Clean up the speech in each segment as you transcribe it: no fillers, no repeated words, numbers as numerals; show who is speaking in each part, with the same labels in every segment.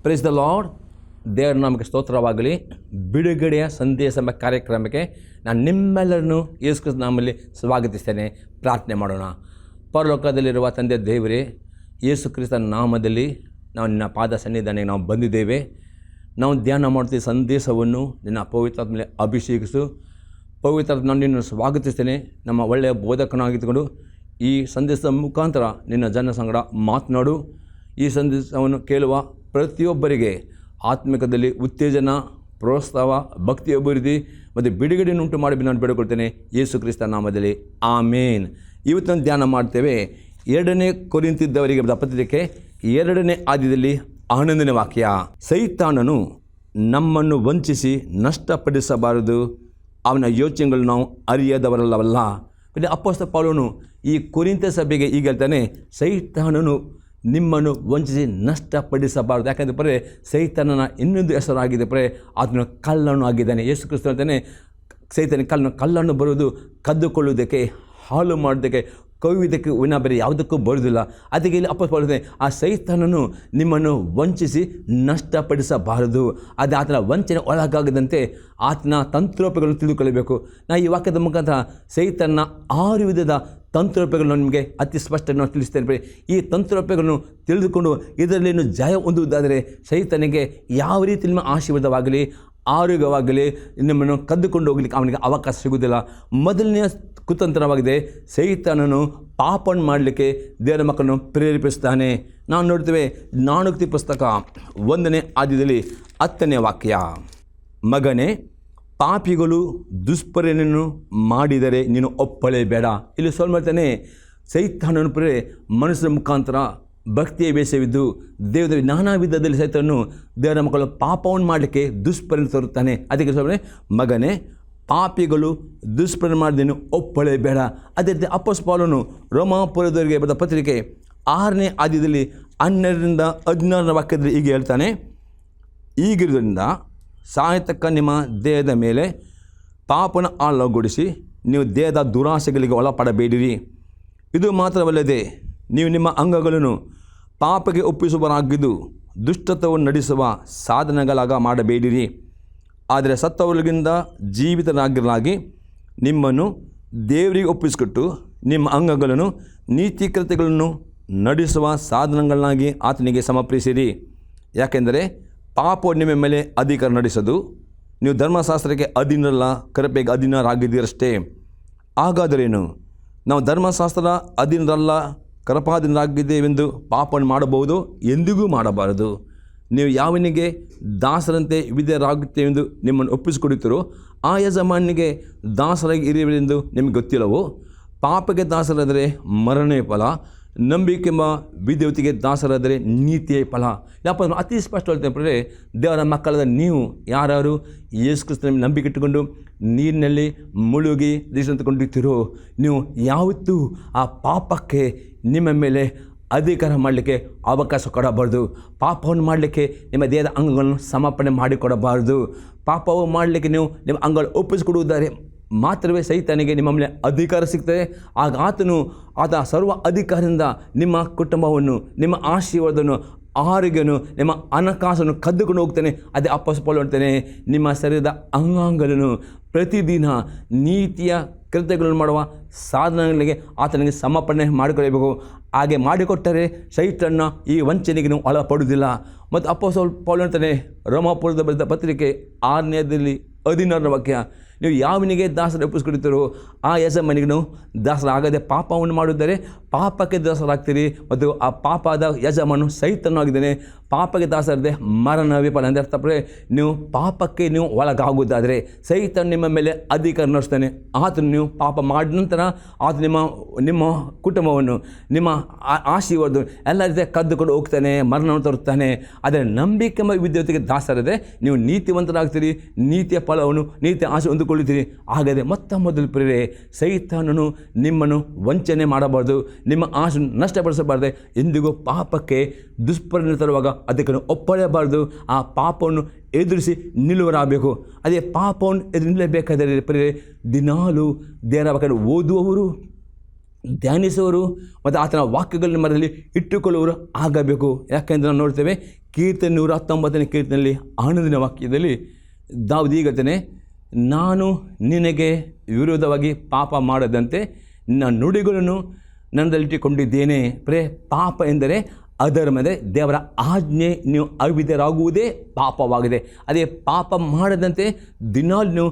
Speaker 1: Praise the lord. ದೇವರ ನಾಮಕ್ಕೆ ಸ್ತೋತ್ರವಾಗಲಿ. ಬಿಡುಗಡೆಯ ಸಂದೇಶ ಎಂಬ ಕಾರ್ಯಕ್ರಮಕ್ಕೆ ನಾನು ನಿಮ್ಮೆಲ್ಲರನ್ನು ಯೇಸು ಕ್ರಿಸ್ತನ ನಾಮದಲ್ಲಿ ಸ್ವಾಗತಿಸ್ತೇನೆ. ಪ್ರಾರ್ಥನೆ ಮಾಡೋಣ. ಪರಲೋಕದಲ್ಲಿರುವ ತಂದೆ ದೇವರೇ, ಯೇಸು ಕ್ರಿಸ್ತನ ನಾಮದಲ್ಲಿ ನಾವು ನಿನ್ನ ಪಾದ ಸನ್ನಿಧಾನಕ್ಕೆ ನಾವು ಬಂದಿದ್ದೇವೆ. ನಾವು ಧ್ಯಾನ ಮಾಡ್ತೀವಿ ಸಂದೇಶವನ್ನು ನಿನ್ನ ಪವಿತ್ರಾತ್ಮ ಮೇಲೆ ಅಭಿಷೇಕಿಸು. ಪವಿತ್ರಾತ್ಮ ನಾನು ನಿನ್ನನ್ನು ಸ್ವಾಗತಿಸ್ತೇನೆ. ನಮ್ಮ ಒಳ್ಳೆಯ ಬೋಧಕನಾಗಿದ್ದುಕೊಂಡು ಈ ಸಂದೇಶದ ಮುಖಾಂತರ ನಿನ್ನ ಜನ ಸಂಗಡ ಮಾತನಾಡು. ಈ ಸಂದೇಶವನ್ನು ಕೇಳುವ ಪ್ರತಿಯೊಬ್ಬರಿಗೆ ಆತ್ಮಿಕದಲ್ಲಿ ಉತ್ತೇಜನ, ಪ್ರೋತ್ಸಾಹ, ಭಕ್ತಿ ಅಭಿವೃದ್ಧಿ ಮತ್ತು ಬಿಡುಗಡೆಯನ್ನುಂಟು ಮಾಡಿ ನಾನು ಬೇಡಿಕೊಳ್ತೇನೆ ಯೇಸು ಕ್ರಿಸ್ತ ನಾಮದಲ್ಲಿ, ಆಮೇನ್. ಇವತ್ತು ನಾವು ಧ್ಯಾನ ಮಾಡ್ತೇವೆ 2 ಕೊರಿಂಥದವರಿಗೆ ಬರೆದ ಪತ್ರಿಕೆ 2ನೇ ಅಧ್ಯಾಯದಲ್ಲಿ 11ನೇ ವಾಕ್ಯ. ಸೈತಾನನು ನಮ್ಮನ್ನು ವಂಚಿಸಿ ನಷ್ಟಪಡಿಸಬಾರದು, ಅವನ ಯೋಚನೆಗಳು ನಾವು ಅರಿಯದವರಲ್ಲವಲ್ಲ. ಅಪೊಸ್ತಲ ಪೌಲನು ಈ ಕೊರಿಂಥ ಸಭೆಗೆ ಈಗ ಹೇಳ್ತಾನೆ, ಸೈತಾನನು ನಿಮ್ಮನ್ನು ವಂಚಿಸಿ ನಷ್ಟಪಡಿಸಬಾರದು. ಯಾಕಂದರೆ ಸೈತಾನನ ಇನ್ನೊಂದು ಹೆಸರಾಗಿದೆ, ಆತನು ಕಳ್ಳನು ಆಗಿದ್ದಾನೆ. ಯೇಸು ಕ್ರಿಸ್ತ ಹೇಳ್ತಾನೆ, ಸೈತಾನ ಕಳ್ಳನು ಬರುವುದು ಕದ್ದುಕೊಳ್ಳುವುದಕ್ಕೆ, ಹಾಳು ಮಾಡೋದಕ್ಕೆ, ಕವಿಯುವುದಕ್ಕೆ, ವಿನ ಬೇರೆ ಯಾವುದಕ್ಕೂ ಬರುವುದಿಲ್ಲ. ಅದಕ್ಕೆ ಇಲ್ಲಿ ಅಪೊಸ್ತಲ ಪೌಲನು ಹೇಳ್ತಾನೆ, ಆ ಸೈತಾನನು ನಿಮ್ಮನ್ನು ವಂಚಿಸಿ ನಷ್ಟಪಡಿಸಬಾರದು. ಅದೇ ಆತನ ವಂಚನೆ ಒಳಗಾಗದಂತೆ ಆತನ ತಂತ್ರೋಪಗಳನ್ನು ತಿಳಿದುಕೊಳ್ಳಬೇಕು. ನಾನು ಈ ವಾಕ್ಯದ ಮುಖಾಂತರ ಸೈತಾನನ 6 ವಿಧದ ತಂತ್ರೋಪಗಳನ್ನು ನಿಮಗೆ ಅತಿ ಸ್ಪಷ್ಟವಾಗಿ ತಿಳಿಸ್ತೇನೆ. ಈ ತಂತ್ರೋಪಗಳನ್ನು ತಿಳಿದುಕೊಂಡು ಇದರಲ್ಲಿ ಜಯ ಹೊಂದುವುದಾದರೆ ಸೈತಾನಿಗೆ ಯಾವ ರೀತಿ ನಿಮ್ಮ ಆಶೀರ್ವಾದವಾಗಲಿ, ಆರೋಗ್ಯವಾಗಲಿ ನಿಮ್ಮನ್ನು ಕದ್ದುಕೊಂಡು ಹೋಗ್ಲಿಕ್ಕೆ ಅವನಿಗೆ ಅವಕಾಶ ಸಿಗುವುದಿಲ್ಲ. ಮೊದಲನೆಯ ಕುತಂತ್ರವಾಗಿದೆ, ಸೈತಾನನು ಪಾಪವನ್ನು ಮಾಡಲಿಕ್ಕೆ ದೇವರ ಮಕ್ಕಳನ್ನು ಪ್ರೇರೇಪಿಸ್ತಾನೆ. ನಾವು ನೋಡ್ತೇವೆ ಜ್ಞಾನೋಕ್ತಿ ಪುಸ್ತಕ 1ನೇ ಅಧ್ಯಾಯದಲ್ಲಿ 10ನೇ ವಾಕ್ಯ. ಮಗನೇ, ಪಾಪಿಗಳು ದುಷ್ಪರಿಯನ್ನು ಮಾಡಿದರೆ ನೀನು ಒಪ್ಪಲೇಬೇಡ. ಇಲ್ಲಿ ಸ್ವಲ್ಪ ಮಾಡ್ತಾನೆ, ಸೈತಾನನು ಮನುಷ್ಯರ ಮುಖಾಂತರ ಭಕ್ತಿಯ ಬೇಸವಿದ್ದು ದೇವರ ನಾನಾ ವಿಧದಲ್ಲಿ ಸೈತಾನನು ದೇವರ ಮಕ್ಕಳು ಪಾಪವನ್ನು ಮಾಡಲಿಕ್ಕೆ ದುಷ್ಪರಿಣಾಮ ತರುತ್ತಾನೆ. ಅದಕ್ಕೆ ಸ್ವಲ್ಪ ಮಗನೇ, ಪಾಪಿಗಳು ದುಷ್ಪರಿಣಾಮ ಮಾಡಿ ನೀನು ಒಪ್ಪಲೇಬೇಡ. ಅದೇ ರೀತಿ ಅಪೊಸ್ತಲ ಪೌಲನು ರೋಮಾಪುರದವರಿಗೆ ಬರೆದ ಪತ್ರಿಕೆ 6ನೇ ಅಧ್ಯಾಯದಲ್ಲಿ 12ರಿಂದ 16ನೇ ವಾಕ್ಯದಲ್ಲಿ ಹೀಗೆ ಹೇಳ್ತಾನೆ, ಈಗಿರುವುದರಿಂದ ಸಾಯತಕ್ಕ ನಿಮ್ಮ ದೇಹದ ಮೇಲೆ ಪಾಪನ ಆಳಗೊಳಿಸಿ ನೀವು ದೇಹದ ದುರಾಸೆಗಳಿಗೆ ಒಳಪಡಬೇಡಿರಿ. ಇದು ಮಾತ್ರವಲ್ಲದೆ ನೀವು ನಿಮ್ಮ ಅಂಗಗಳನ್ನು ಪಾಪಕ್ಕೆ ಒಪ್ಪಿಸುವರಾಗಿದ್ದು ದುಷ್ಟತ್ವವನ್ನು ನಡೆಸುವ ಸಾಧನಗಳಾಗ ಮಾಡಬೇಡಿರಿ. ಆದರೆ ಸತ್ತವರಿಗಿಂತ ಜೀವಿತರಾಗಿರಲಾಗಿ ನಿಮ್ಮನ್ನು ದೇವರಿಗೆ ಒಪ್ಪಿಸಿಕೊಟ್ಟು ನಿಮ್ಮ ಅಂಗಗಳನ್ನು ನೀತಿಕೃತ್ಯಗಳನ್ನು ನಡೆಸುವ ಸಾಧನಗಳನ್ನಾಗಿ ಆತನಿಗೆ ಸಮರ್ಪಿಸಿರಿ. ಯಾಕೆಂದರೆ ಪಾಪವು ನಿಮ್ಮ ಮೇಲೆ ಅಧಿಕಾರ ನಡೆಸದು. ನೀವು ಧರ್ಮಶಾಸ್ತ್ರಕ್ಕೆ ಅಧೀನರಲ್ಲ, ಕೃಪೆಗೆ ಅಧೀನರಾಗಿದ್ದೀರಷ್ಟೇ. ಹಾಗಾದರೇನು? ನಾವು ಧರ್ಮಶಾಸ್ತ್ರ ಅಧೀನರಲ್ಲ, ಕೃಪಾಧೀನರಾಗಿದ್ದೇವೆಂದು ಪಾಪವನ್ನು ಮಾಡಬಹುದು? ಎಂದಿಗೂ ಮಾಡಬಾರದು. ನೀವು ಯಾವನಿಗೆ ದಾಸರಂತೆ ವಿಧೇಯರಾಗುತ್ತೇವೆಂದು ನಿಮ್ಮನ್ನು ಒಪ್ಪಿಸಿಕೊಡುತ್ತೀರೋ ಆ ಯಜಮಾನಿಗೆ ದಾಸರಾಗಿ ಇರುವೆಂದು ನಿಮಗೆ ಗೊತ್ತಿಲ್ಲವೋ? ಪಾಪಕ್ಕೆ ದಾಸರಾದರೆ ಮರಣವೇ ಫಲ, ನಂಬಿಕೆಂಬ ವಿಧೇಯತೆಗೆ ದಾಸರಾದರೆ ನೀತಿಯೇ ಫಲ. ಯಾಪ ಅತಿ ಸ್ಪಷ್ಟ ಹೇಳ್ತೇನೆ, ದೇವರ ಮಕ್ಕಳಾದ ನೀವು ಯಾರು ಯೇಸು ಕ್ರಿಸ್ತನ ನಂಬಿಕೆ ಇಟ್ಟುಕೊಂಡು ನೀರಿನಲ್ಲಿ ಮುಳುಗಿ ದೇಶ ತಗೊಂಡಿರ್ತೀರೋ, ನೀವು ಯಾವತ್ತೂ ಆ ಪಾಪಕ್ಕೆ ನಿಮ್ಮ ಮೇಲೆ ಅಧಿಕಾರ ಮಾಡಲಿಕ್ಕೆ ಅವಕಾಶ ಕೊಡಬಾರ್ದು. ಪಾಪವನ್ನು ಮಾಡಲಿಕ್ಕೆ ನಿಮ್ಮ ದೇಹದ ಅಂಗಗಳನ್ನು ಸಮರ್ಪಣೆ ಮಾಡಿಕೊಡಬಾರ್ದು. ಪಾಪವು ಮಾಡಲಿಕ್ಕೆ ನೀವು ನಿಮ್ಮ ಅಂಗಗಳು ಒಪ್ಪಿಸಿಕೊಡುವುದಾರೆ ಮಾತ್ರವೇ ಸೈತಾನಿಗೆ ನಿಮ್ಮ ಮೇಲೆ ಅಧಿಕಾರ ಸಿಗ್ತದೆ. ಆಗ ಆತ ಸರ್ವ ಅಧಿಕಾರದಿಂದ ನಿಮ್ಮ ಕುಟುಂಬವನ್ನು, ನಿಮ್ಮ ಆಶೀರ್ವಾದವನ್ನು, ಆರೋಗ್ಯವನ್ನು, ನಿಮ್ಮ ಹಣಕಾಸನ್ನು ಕದ್ದುಕೊಂಡು ಹೋಗ್ತಾನೆ. ಅದೇ ಅಪೊಸ್ತಲ ಪೌಲನು ಹೇಳ್ತಾನೆ, ನಿಮ್ಮ ಶರೀರದ ಅಂಗಾಂಗಗಳನ್ನು ಪ್ರತಿದಿನ ನೀತಿಯ ಕೃತ್ಯಗಳನ್ನು ಮಾಡುವ ಸಾಧನಗಳಿಗೆ ಆತನಿಗೆ ಸಮರ್ಪಣೆ ಮಾಡಿಕೊಳ್ಳಬೇಕು. ಹಾಗೆ ಮಾಡಿಕೊಟ್ಟರೆ ಸೈತಾನನ ಈ ವಂಚನೆಗೆ ನೀವು ಒಳಪಡುವುದಿಲ್ಲ. ಮತ್ತು ಅಪೊಸ್ತಲ ಪೌಲನು ಹೇಳ್ತಾನೆ, ರೋಮಾಪುರದ ಬರೆದ ಪತ್ರಿಕೆ 6ನೇ ಅಧ್ಯಾಯದಲ್ಲಿ 16ನೇ ವಾಕ್ಯ, ನೀವು ಯಾವನಿಗೆ ದಾಸರ ಒಪ್ಪಿಸಿಕೊಡುತ್ತೀರೋ ಆ ಯಜಮಾನಿಗೆ ನೀವು ದಾಸರಾಗದೆ ಪಾಪವನ್ನು ಮಾಡಿದರೆ ಪಾಪಕ್ಕೆ ದಾಸರಾಗ್ತೀರಿ. ಮತ್ತು ಆ ಪಾಪದ ಯಜಮಾನು ಸೈತಾನನಾಗಿದ್ದಾನೆ. ಪಾಪಕ್ಕೆ ದಾಸರದೆ ಮರಣವೇ ಫಲ. ಅಂದರೆ ಅರ್ಥ, ನೀವು ಪಾಪಕ್ಕೆ ನೀವು ಒಳಗಾಗುವುದಾದರೆ ಸೈತಾನ ನಿಮ್ಮ ಮೇಲೆ ಅಧಿಕಾರ ನಡೆಸ್ತಾನೆ. ಆತನು ನೀವು ಪಾಪ ಮಾಡಿದ ನಂತರ ಆತ ನಿಮ್ಮ ಕುಟುಂಬವನ್ನು, ನಿಮ್ಮ ಆಶೀರ್ವಾದ ಎಲ್ಲ ರೀತಿಯ ಕದ್ದುಕೊಂಡು ಹೋಗ್ತಾನೆ, ಮರಣವನ್ನು ತರುತ್ತಾನೆ. ಆದರೆ ನಂಬಿಕೆ ವಿದ್ಯಾರ್ಥಿಗೆ ದಾಸರದೆ ನೀವು ನೀತಿವಂತರಾಗ್ತೀರಿ, ನೀತಿಯ ಫಲವನ್ನು, ನೀತಿಯ ಆಶೆ ಹೊಂದಿಕೊಳ್ಳುತ್ತೀರಿ. ಹಾಗಾದರೆ ಮೊದಲು ಪ್ರಿಯರೇ, ಸೈತಾನನು ನಿಮ್ಮನ್ನು ವಂಚನೆ ಮಾಡಬಾರ್ದು, ನಿಮ್ಮ ಆಶೆ ನಷ್ಟಪಡಿಸಬಾರ್ದು. ಎಂದಿಗೂ ಪಾಪಕ್ಕೆ ದುಷ್ಪರಿಣಾಮ ತರುವಾಗ ಅದಕ್ಕೆ ಒಪ್ಪಲೇಬಾರ್ದು. ಆ ಪಾಪವನ್ನು ಎದುರಿಸಿ ನಿಲ್ಲುವರಾಗಬೇಕು. ಅದೇ ಪಾಪವನ್ನು ಎದುರು ನಿಲ್ಲಬೇಕಾದರೆ ಪ್ರಿಯರೇ, ದಿನಾಲೂ ದೇವರ ವಾಕ್ಯವನ್ನು ಓದುವವರು, ಧ್ಯಾನಿಸುವರು ಮತ್ತು ಆತನ ವಾಕ್ಯಗಳನ್ನ ಮನದಲ್ಲಿ ಇಟ್ಟುಕೊಳ್ಳುವರು ಆಗಬೇಕು. ಯಾಕೆಂದರೆ ನಾವು ನೋಡ್ತೇವೆ ಕೀರ್ತನೆ 119ನೇ ಕೀರ್ತನೆಯಲ್ಲಿ 11ನೇ ವಾಕ್ಯದಲ್ಲಿ ದಾವೀದ ಹೀಗೆ ಹೇಳ್ತಾನೆ, ನಾನು ನಿನಗೆ ವಿರೋಧವಾಗಿ ಪಾಪ ಮಾಡದಂತೆ ನಿನ್ನ ನುಡಿಗಳನ್ನು ನನ್ನದಲ್ಲಿಟ್ಟುಕೊಂಡಿದ್ದೇನೆ. ಪಾಪ ಎಂದರೆ ಅಧರ್ಮದೆ ದೇವರ ಆಜ್ಞೆ ನೀವು ಅವಿಧರಾಗುವುದೇ ಪಾಪವಾಗಿದೆ. ಅದೇ ಪಾಪ ಮಾಡದಂತೆ ದಿನಾಲು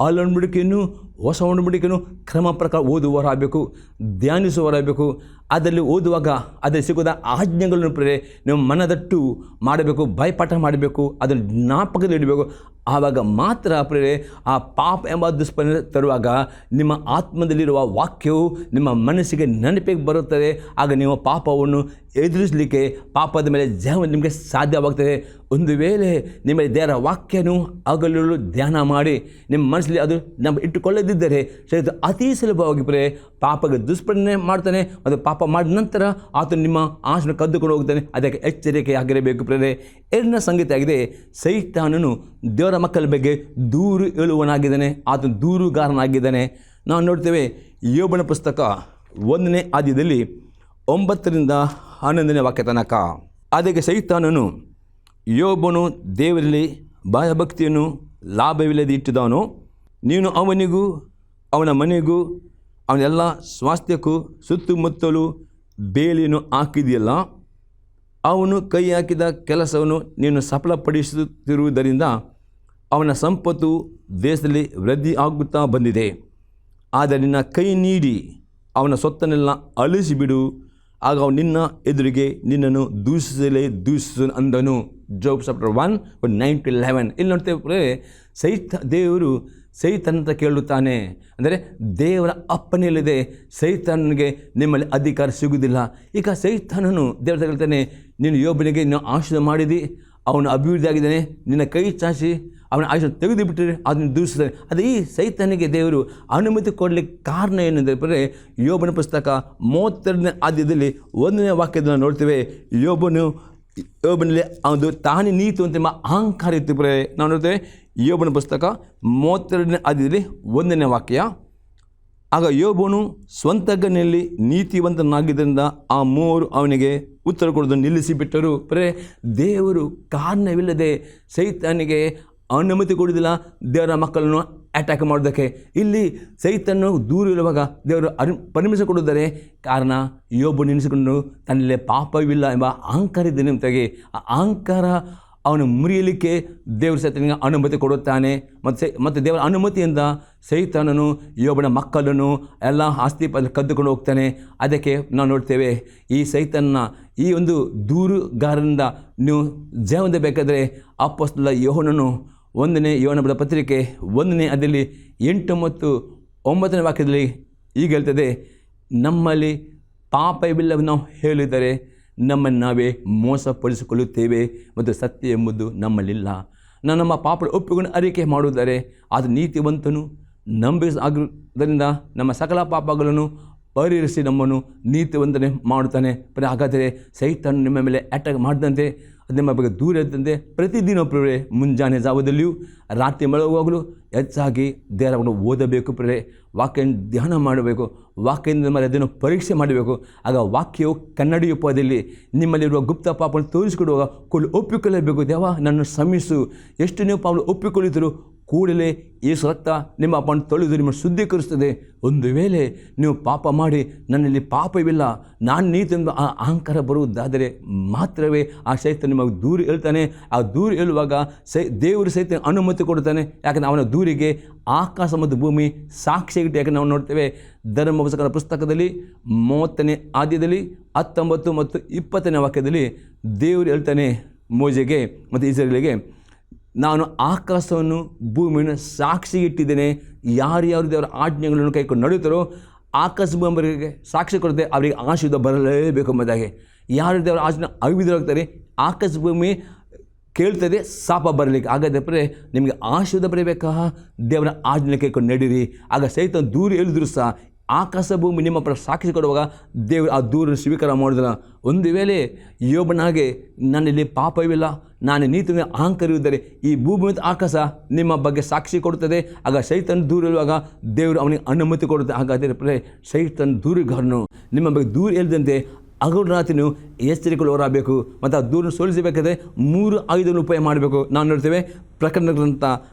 Speaker 1: ಒಡಂಬಡಿಕೆಯನ್ನು ಹೊಸ ಒಡಂಬಡಿಕೆಯನ್ನು ಕ್ರಮ ಪ್ರಕಾರ ಓದುವವರಾಗಬೇಕು, ಧ್ಯಾನಿಸುವವರಾಗಬೇಕು. ಅದರಲ್ಲಿ ಓದುವಾಗ ಅದರಲ್ಲಿ ಸಿಗೋದ ಆಜ್ಞೆಗಳನ್ನು ನೀವು ಮನದಟ್ಟು ಮಾಡಬೇಕು, ಭಯಪಾಠ ಮಾಡಬೇಕು, ಅದನ್ನು ಜ್ಞಾಪಕದಲ್ಲಿಡಬೇಕು. ಆವಾಗ ಮಾತ್ರ ಆ ಪಾಪ ಎಂಬ ದುಷ್ಪರಿಣಾಮ ತರುವಾಗ ನಿಮ್ಮ ಆತ್ಮದಲ್ಲಿರುವ ವಾಕ್ಯವು ನಿಮ್ಮ ಮನಸ್ಸಿಗೆ ನೆನಪಿಗೆ ಬರುತ್ತದೆ. ಆಗ ನೀವು ಪಾಪವನ್ನು ಎದುರಿಸಲಿಕ್ಕೆ, ಪಾಪದ ಮೇಲೆ ಜಯ ನಿಮಗೆ ಸಾಧ್ಯವಾಗ್ತದೆ. ಒಂದು ವೇಳೆ ನಿಮಗೆ ದೇವರ ವಾಕ್ಯನು ಹಗಲು ಧ್ಯಾನ ಮಾಡಿ ನಿಮ್ಮ ಮನಸ್ಸಲ್ಲಿ ಅದು ನಮ್ಮ ಇಟ್ಟುಕೊಳ್ಳದಿದ್ದರೆ ಅತಿ ಸುಲಭವಾಗಿ ಪಾಪಕ್ಕೆ ದುಷ್ಪರಿಣಾಮ ಮಾಡ್ತಾನೆ. ಮತ್ತು ಪಾಪ ಮಾಡಿದ ನಂತರ ಆತನು ನಿಮ್ಮ ಆಶನ ಕದ್ದುಕೊಂಡು ಹೋಗ್ತಾನೆ. ಅದಕ್ಕೆ ಎಚ್ಚರಿಕೆಯಾಗಿರಬೇಕು. ಎರಡನೇ ಸಂಗತಿ ಆಗಿದೆ, ಸೈತಾನನು ದೇವರ ಮಕ್ಕಳ ಬಗ್ಗೆ ದೂರು ಹೇಳುವನಾಗಿದ್ದಾನೆ, ಆತನು ದೂರುಗಾರನಾಗಿದ್ದಾನೆ. ನಾವು ನೋಡ್ತೇವೆ ಯೋಬನ ಪುಸ್ತಕ 1ನೇ ಅಧ್ಯಾಯದಲ್ಲಿ 9ರಿಂದ 11ನೇ ವಾಕ್ಯ ತನಕ. ಅದಕ್ಕೆ ಸೈತಾನನು, ಯೋಬನು ದೇವರಲ್ಲಿ ಭಯಭಕ್ತಿಯನ್ನು ಲಾಭವಿಲ್ಲದೆ ಇಟ್ಟಿದ್ದಾನೋ, ನೀನು ಅವನಿಗೂ ಅವನ ಮನೆಗೂ ಅವನ ಎಲ್ಲ ಸ್ವಾಸ್ಥ್ಯಕ್ಕೂ ಸುತ್ತಮುತ್ತಲೂ ಬೇಲಿಯನ್ನು ಹಾಕಿದೆಯಲ್ಲ, ಅವನು ಕೈ ಹಾಕಿದ ಕೆಲಸವನ್ನು ನೀನು ಸಫಲಪಡಿಸುತ್ತಿರುವುದರಿಂದ ಅವನ ಸಂಪತ್ತು ದೇಶದಲ್ಲಿ ವೃದ್ಧಿ ಆಗುತ್ತಾ ಬಂದಿದೆ. ಆದರೆ ನಿನ್ನ ಕೈ ನೀಡಿ ಅವನ ಸೊತ್ತನ್ನೆಲ್ಲ ಅಳಿಸಿಬಿಡು, ಆಗ ಅವನು ನಿನ್ನ ಎದುರಿಗೆ ನಿನ್ನನ್ನು ದೂಷಿಸು ಅಂದನು. ಜೋಬ್ ಚಾಪ್ಟರ್ 1:9-11. ಇಲ್ಲಿ ನೋಡ್ತೇವೆ ದೇವರು ಸೈತಾನ ಅಂತ ಕೇಳುತ್ತಾನೆ. ಅಂದರೆ ದೇವರ ಅಪ್ಪಣೆಯಲ್ಲಿದೆ ಸೈತಾನನಿಗೆ ನಿಮ್ಮಲ್ಲಿ ಅಧಿಕಾರ ಸಿಗುವುದಿಲ್ಲ. ಈಗ ಸೈತಾನನು ದೇವರ ಹೇಳ್ತಾನೆ, ನೀನು ಯೋಬನಿಗೆ ನೀನು ಆಶೀರ್ವಾದ ಮಾಡಿದಿ, ಅವನು ಅಭಿವೃದ್ಧಿ ಆಗಿದ್ದಾನೆ, ನಿನ್ನ ಕೈ ಚಾಚಿ ಅವನ ಆಶೀರ್ವಾದ ತೆಗೆದು ಬಿಟ್ಟರೆ ಅದನ್ನು ದೂಷಿಸ್ತಾನೆ. ಅದು ಈ ಸೈತಾನಿಗೆ ದೇವರು ಅನುಮತಿ ಕೊಡಲಿಕ್ಕೆ ಕಾರಣ ಏನೆಂದರೆ ಯೋಬನ ಪುಸ್ತಕ 32ನೇ ಅಧ್ಯಾಯದಲ್ಲಿ 1ನೇ ವಾಕ್ಯದಲ್ಲಿ ನೋಡ್ತೇವೆ, ಯೋಬನಲ್ಲಿ ಒಂದು ತಾನೇ ನೀತಿ ಅಂತ ಅಹಂಕಾರ ಇತ್ತು. ನಾವು ನೋಡ್ತೇವೆ ಯೋಬನ ಪುಸ್ತಕ 32ನೇ ಅಧ್ಯಾಯದಲ್ಲಿ 1ನೇ ವಾಕ್ಯ. ಆಗ ಯೋಬನು ಸ್ವಂತಗನಲ್ಲಿ ನೀತಿವಂತನಾಗಿದ್ದರಿಂದ ಆ ಮೂವರು ಅವನಿಗೆ ಉತ್ತರ ಕೊಡೋದನ್ನು ನಿಲ್ಲಿಸಿಬಿಟ್ಟರು. ದೇವರು ಕಾರಣವಿಲ್ಲದೆ ಸೈತಾನಿಗೆ ಅನುಮತಿ ಕೊಡುವುದಿಲ್ಲ ದೇವರ ಮಕ್ಕಳನ್ನು ಅಟ್ಯಾಕ್ ಮಾಡೋದಕ್ಕೆ. ಇಲ್ಲಿ ಸೈತನ್ನು ದೂರ ಇರುವಾಗ ದೇವರು ಪರ್ಮಿಷನ್ ಕೊಡುತ್ತಾರೆ. ಕಾರಣ ಯೋಬ ನೆನೆಸಿಕೊಂಡು ತನ್ನಲ್ಲಿ ಪಾಪವಿಲ್ಲ ಎಂಬ ಅಹಂಕಾರ ಇದ್ದೇನೆ ಅಂತಾಗಿ ಆ ಅಹಂಕಾರ ಅವನು ಮುರಿಯಲಿಕ್ಕೆ ದೇವರು ಸೈತನಿಗೆ ಅನುಮತಿ ಕೊಡುತ್ತಾನೆ. ಮತ್ತು ದೇವರ ಅನುಮತಿಯಿಂದ ಸೈತಾನನು ಯೋಬನ ಮಕ್ಕಳನ್ನು ಎಲ್ಲ ಆಸ್ತಿ ಕದ್ದುಕೊಂಡು ಹೋಗ್ತಾನೆ. ಅದಕ್ಕೆ ನಾವು ನೋಡ್ತೇವೆ ಈ ಸೈತನ್ನ ಈ ಒಂದು ದೂರುಗಾರರಿಂದ ನೀವು ಜಯ ಹೊಂದಬೇಕಾದರೆ ಅಪೊಸ್ತಲ ಯೋಹನನು 1ನೇ ಯೋಹನ ಬರೆದ ಪತ್ರಿಕೆ 1ನೇ ಅಧ್ಯಾಯದಲ್ಲಿ 8 ಮತ್ತು 9ನೇ ವಾಕ್ಯದಲ್ಲಿ ಈಗ ಹೇಳ್ತದೆ, ನಮ್ಮಲ್ಲಿ ಪಾಪವಿಲ್ಲವೆಂದು ನಾವು ಹೇಳಿದರೆ ನಮ್ಮನ್ನು ನಾವೇ ಮೋಸಪಡಿಸಿಕೊಳ್ಳುತ್ತೇವೆ ಮತ್ತು ಸತ್ಯ ಎಂಬುದು ನಮ್ಮಲ್ಲಿಲ್ಲ. ನಮ್ಮ ಪಾಪ ಒಪ್ಪಿಕೊಂಡು ಅರಿಕೆ ಮಾಡುವುದರೆ ಅದು ನೀತಿವಂತನು ನಂಬಿಕೆಯಾಗಿರುವುದರಿಂದ ನಮ್ಮ ಸಕಲ ಪಾಪಗಳನ್ನು ಪರಿಹರಿಸಿ ನಮ್ಮನ್ನು ನೀತಿವಂತನೇ ಮಾಡುತ್ತಾನೆ. ಹಾಗಾದರೆ ಸೈತಾನ ನಿಮ್ಮ ಮೇಲೆ ಅಟ್ಯಾಕ್ ಮಾಡಿದಂತೆ ನಿಮ್ಮ ಬಗ್ಗೆ ದೂರ ಇದ್ದಂತೆ ಪ್ರತಿದಿನ ಮುಂಜಾನೆ ಜಾವದಲ್ಲಿಯೂ ರಾತ್ರಿ ಮಲಗುವಾಗಲೂ ಹೆಚ್ಚಾಗಿ ದೇವರನ್ನು ಓದಬೇಕು. ವಾಕ್ಯ ಧ್ಯಾನ ಮಾಡಬೇಕು, ವಾಕ್ಯದಿಂದ ಮೇಲೆ ಅದನ್ನು ಪರೀಕ್ಷೆ ಮಾಡಬೇಕು. ಆಗ ವಾಕ್ಯವು ಕನ್ನಡಿ ಉಪದಲ್ಲಿ ನಿಮ್ಮಲ್ಲಿರುವ ಗುಪ್ತ ಪಾಪವನ್ನು ತೋರಿಸಿಕೊಡುವಾಗ ಒಪ್ಪಿಕೊಳ್ಳಬೇಕು. ದೇವ ನನ್ನ ಶ್ರಮಿಸು, ಎಷ್ಟು ನೀವು ಪಾಪ ಒಪ್ಪಿಕೊಳ್ಳುತ್ತೀರೋ ಕೂಡಲೇ ಯೇಸು ರಕ್ತ ನಿಮ್ಮ ಪಾಪವನ್ನು ತೊಳೆದು ನಿಮ್ಮನ್ನು ಶುದ್ಧೀಕರಿಸ್ತದೆ. ಒಂದು ವೇಳೆ ನೀವು ಪಾಪ ಮಾಡಿ ನನ್ನಲ್ಲಿ ಪಾಪವಿಲ್ಲ, ನಾನು ನೀತಿಯಿಂದ ಆ ಅಹಂಕಾರ ಬರುವುದಾದರೆ ಮಾತ್ರವೇ ಆ ಸೈತಾನ ನಿಮಗೆ ದೂರ ಹೇಳ್ತಾನೆ. ಆ ದೂರ ಹೇಳುವಾಗ ದೇವರು ಸೈತಾನ ಅನುಮತಿ ಕೊಡ್ತಾನೆ. ಯಾಕಂದರೆ ಅವನ ದೂರಿಗೆ ಆಕಾಶ ಮತ್ತು ಭೂಮಿ ಸಾಕ್ಷಿಯಾಗಿಟ್ಟು. ಯಾಕಂದರೆ ನಾವು ನೋಡ್ತೇವೆ ಧರ್ಮೋಪದೇಶಕರ ಪುಸ್ತಕದಲ್ಲಿ 30ನೇ ಅಧ್ಯಾಯದಲ್ಲಿ 19 ಮತ್ತು 20ನೇ ವಾಕ್ಯದಲ್ಲಿ ದೇವರು ಹೇಳ್ತಾನೆ ಮೋಶೆಗೆ ಮತ್ತು ಇಸ್ರಾಯೇಲಿಗೆ, ನಾನು ಆಕಾಶವನ್ನು ಭೂಮಿಯನ್ನು ಸಾಕ್ಷಿಗೆ ಇಟ್ಟಿದ್ದೇನೆ. ಯಾರ್ಯಾರು ದೇವರ ಆಜ್ಞೆಗಳನ್ನು ಕೈಕೊಂಡು ನಡೆಯುತ್ತಾರೋ ಆಕಾಶ ಭೂಮಿಗೆ ಸಾಕ್ಷಿ ಕೊಡದೆ ಅವರಿಗೆ ಆಶೀರ್ವಾದ ಬರಲೇಬೇಕು ಎಂಬುದಾಗಿ. ಯಾರು ದೇವರ ಆಜ್ಞೆ ಅವಿಧರಾಗ್ತಾರೆ ಆಕಾಶ ಭೂಮಿ ಕೇಳ್ತದೆ ಶಾಪ ಬರಲಿಕ್ಕೆ. ಹಾಗಾದರೆ ನಿಮಗೆ ಆಶೀರ್ವಾದ ಬರಬೇಕಾ? ದೇವರ ಆಜ್ಞೆ ಕೈಕೊಂಡು ನಡೀರಿ. ಆಗ ಸೈತಾನ ದೂರ ಹೇಳಿದ್ರು ಸಹ ಆಕಾಶ ಭೂಮಿ ನಿಮ್ಮ ಪರ ಸಾಕ್ಷಿ ಕೊಡುವಾಗ ದೇವರು ಆ ದೂರನ್ನು ಸ್ವೀಕಾರ ಮಾಡೋದಿಲ್ಲ. ಒಂದು ವೇಳೆ ಯೋಬನಾಗೆ ನನ್ನಲ್ಲಿ ಪಾಪವಿಲ್ಲ, ನಾನು ನೀತಿಯ ಅಹಂಕಾರವಿದ್ದರೆ ಈ ಭೂಮಿ ಮತ್ತು ಆಕಾಶ ನಿಮ್ಮ ಬಗ್ಗೆ ಸಾಕ್ಷಿ ಕೊಡುತ್ತದೆ. ಆಗ ಸೈತನ್ ದೂರ ಇರುವಾಗ ದೇವರು ಅವನಿಗೆ ಅನುಮತಿ ಕೊಡುತ್ತೆ. ಹಾಗಾದರೆ ಸೈತನ್ ದೂರಿಗಾರನು ನಿಮ್ಮ ಬಗ್ಗೆ ದೂರ ಇಲ್ಲದಂತೆ ಹಗಲು ರಾತ್ರಿ ನೀವು ಎಚ್ಚರಿಕೆಗೊಳ್ಳಬೇಕು ಮತ್ತು ಆ ದೂರನ್ನು ಸೋಲಿಸಬೇಕಾದ್ರೆ 3 ಆಯುಧಗಳನ್ನು ಉಪಯೋಗ ಮಾಡಬೇಕು. ನಾವು ನೋಡ್ತೇವೆ ಪ್ರಕಟಣೆ ಗ್ರಂಥ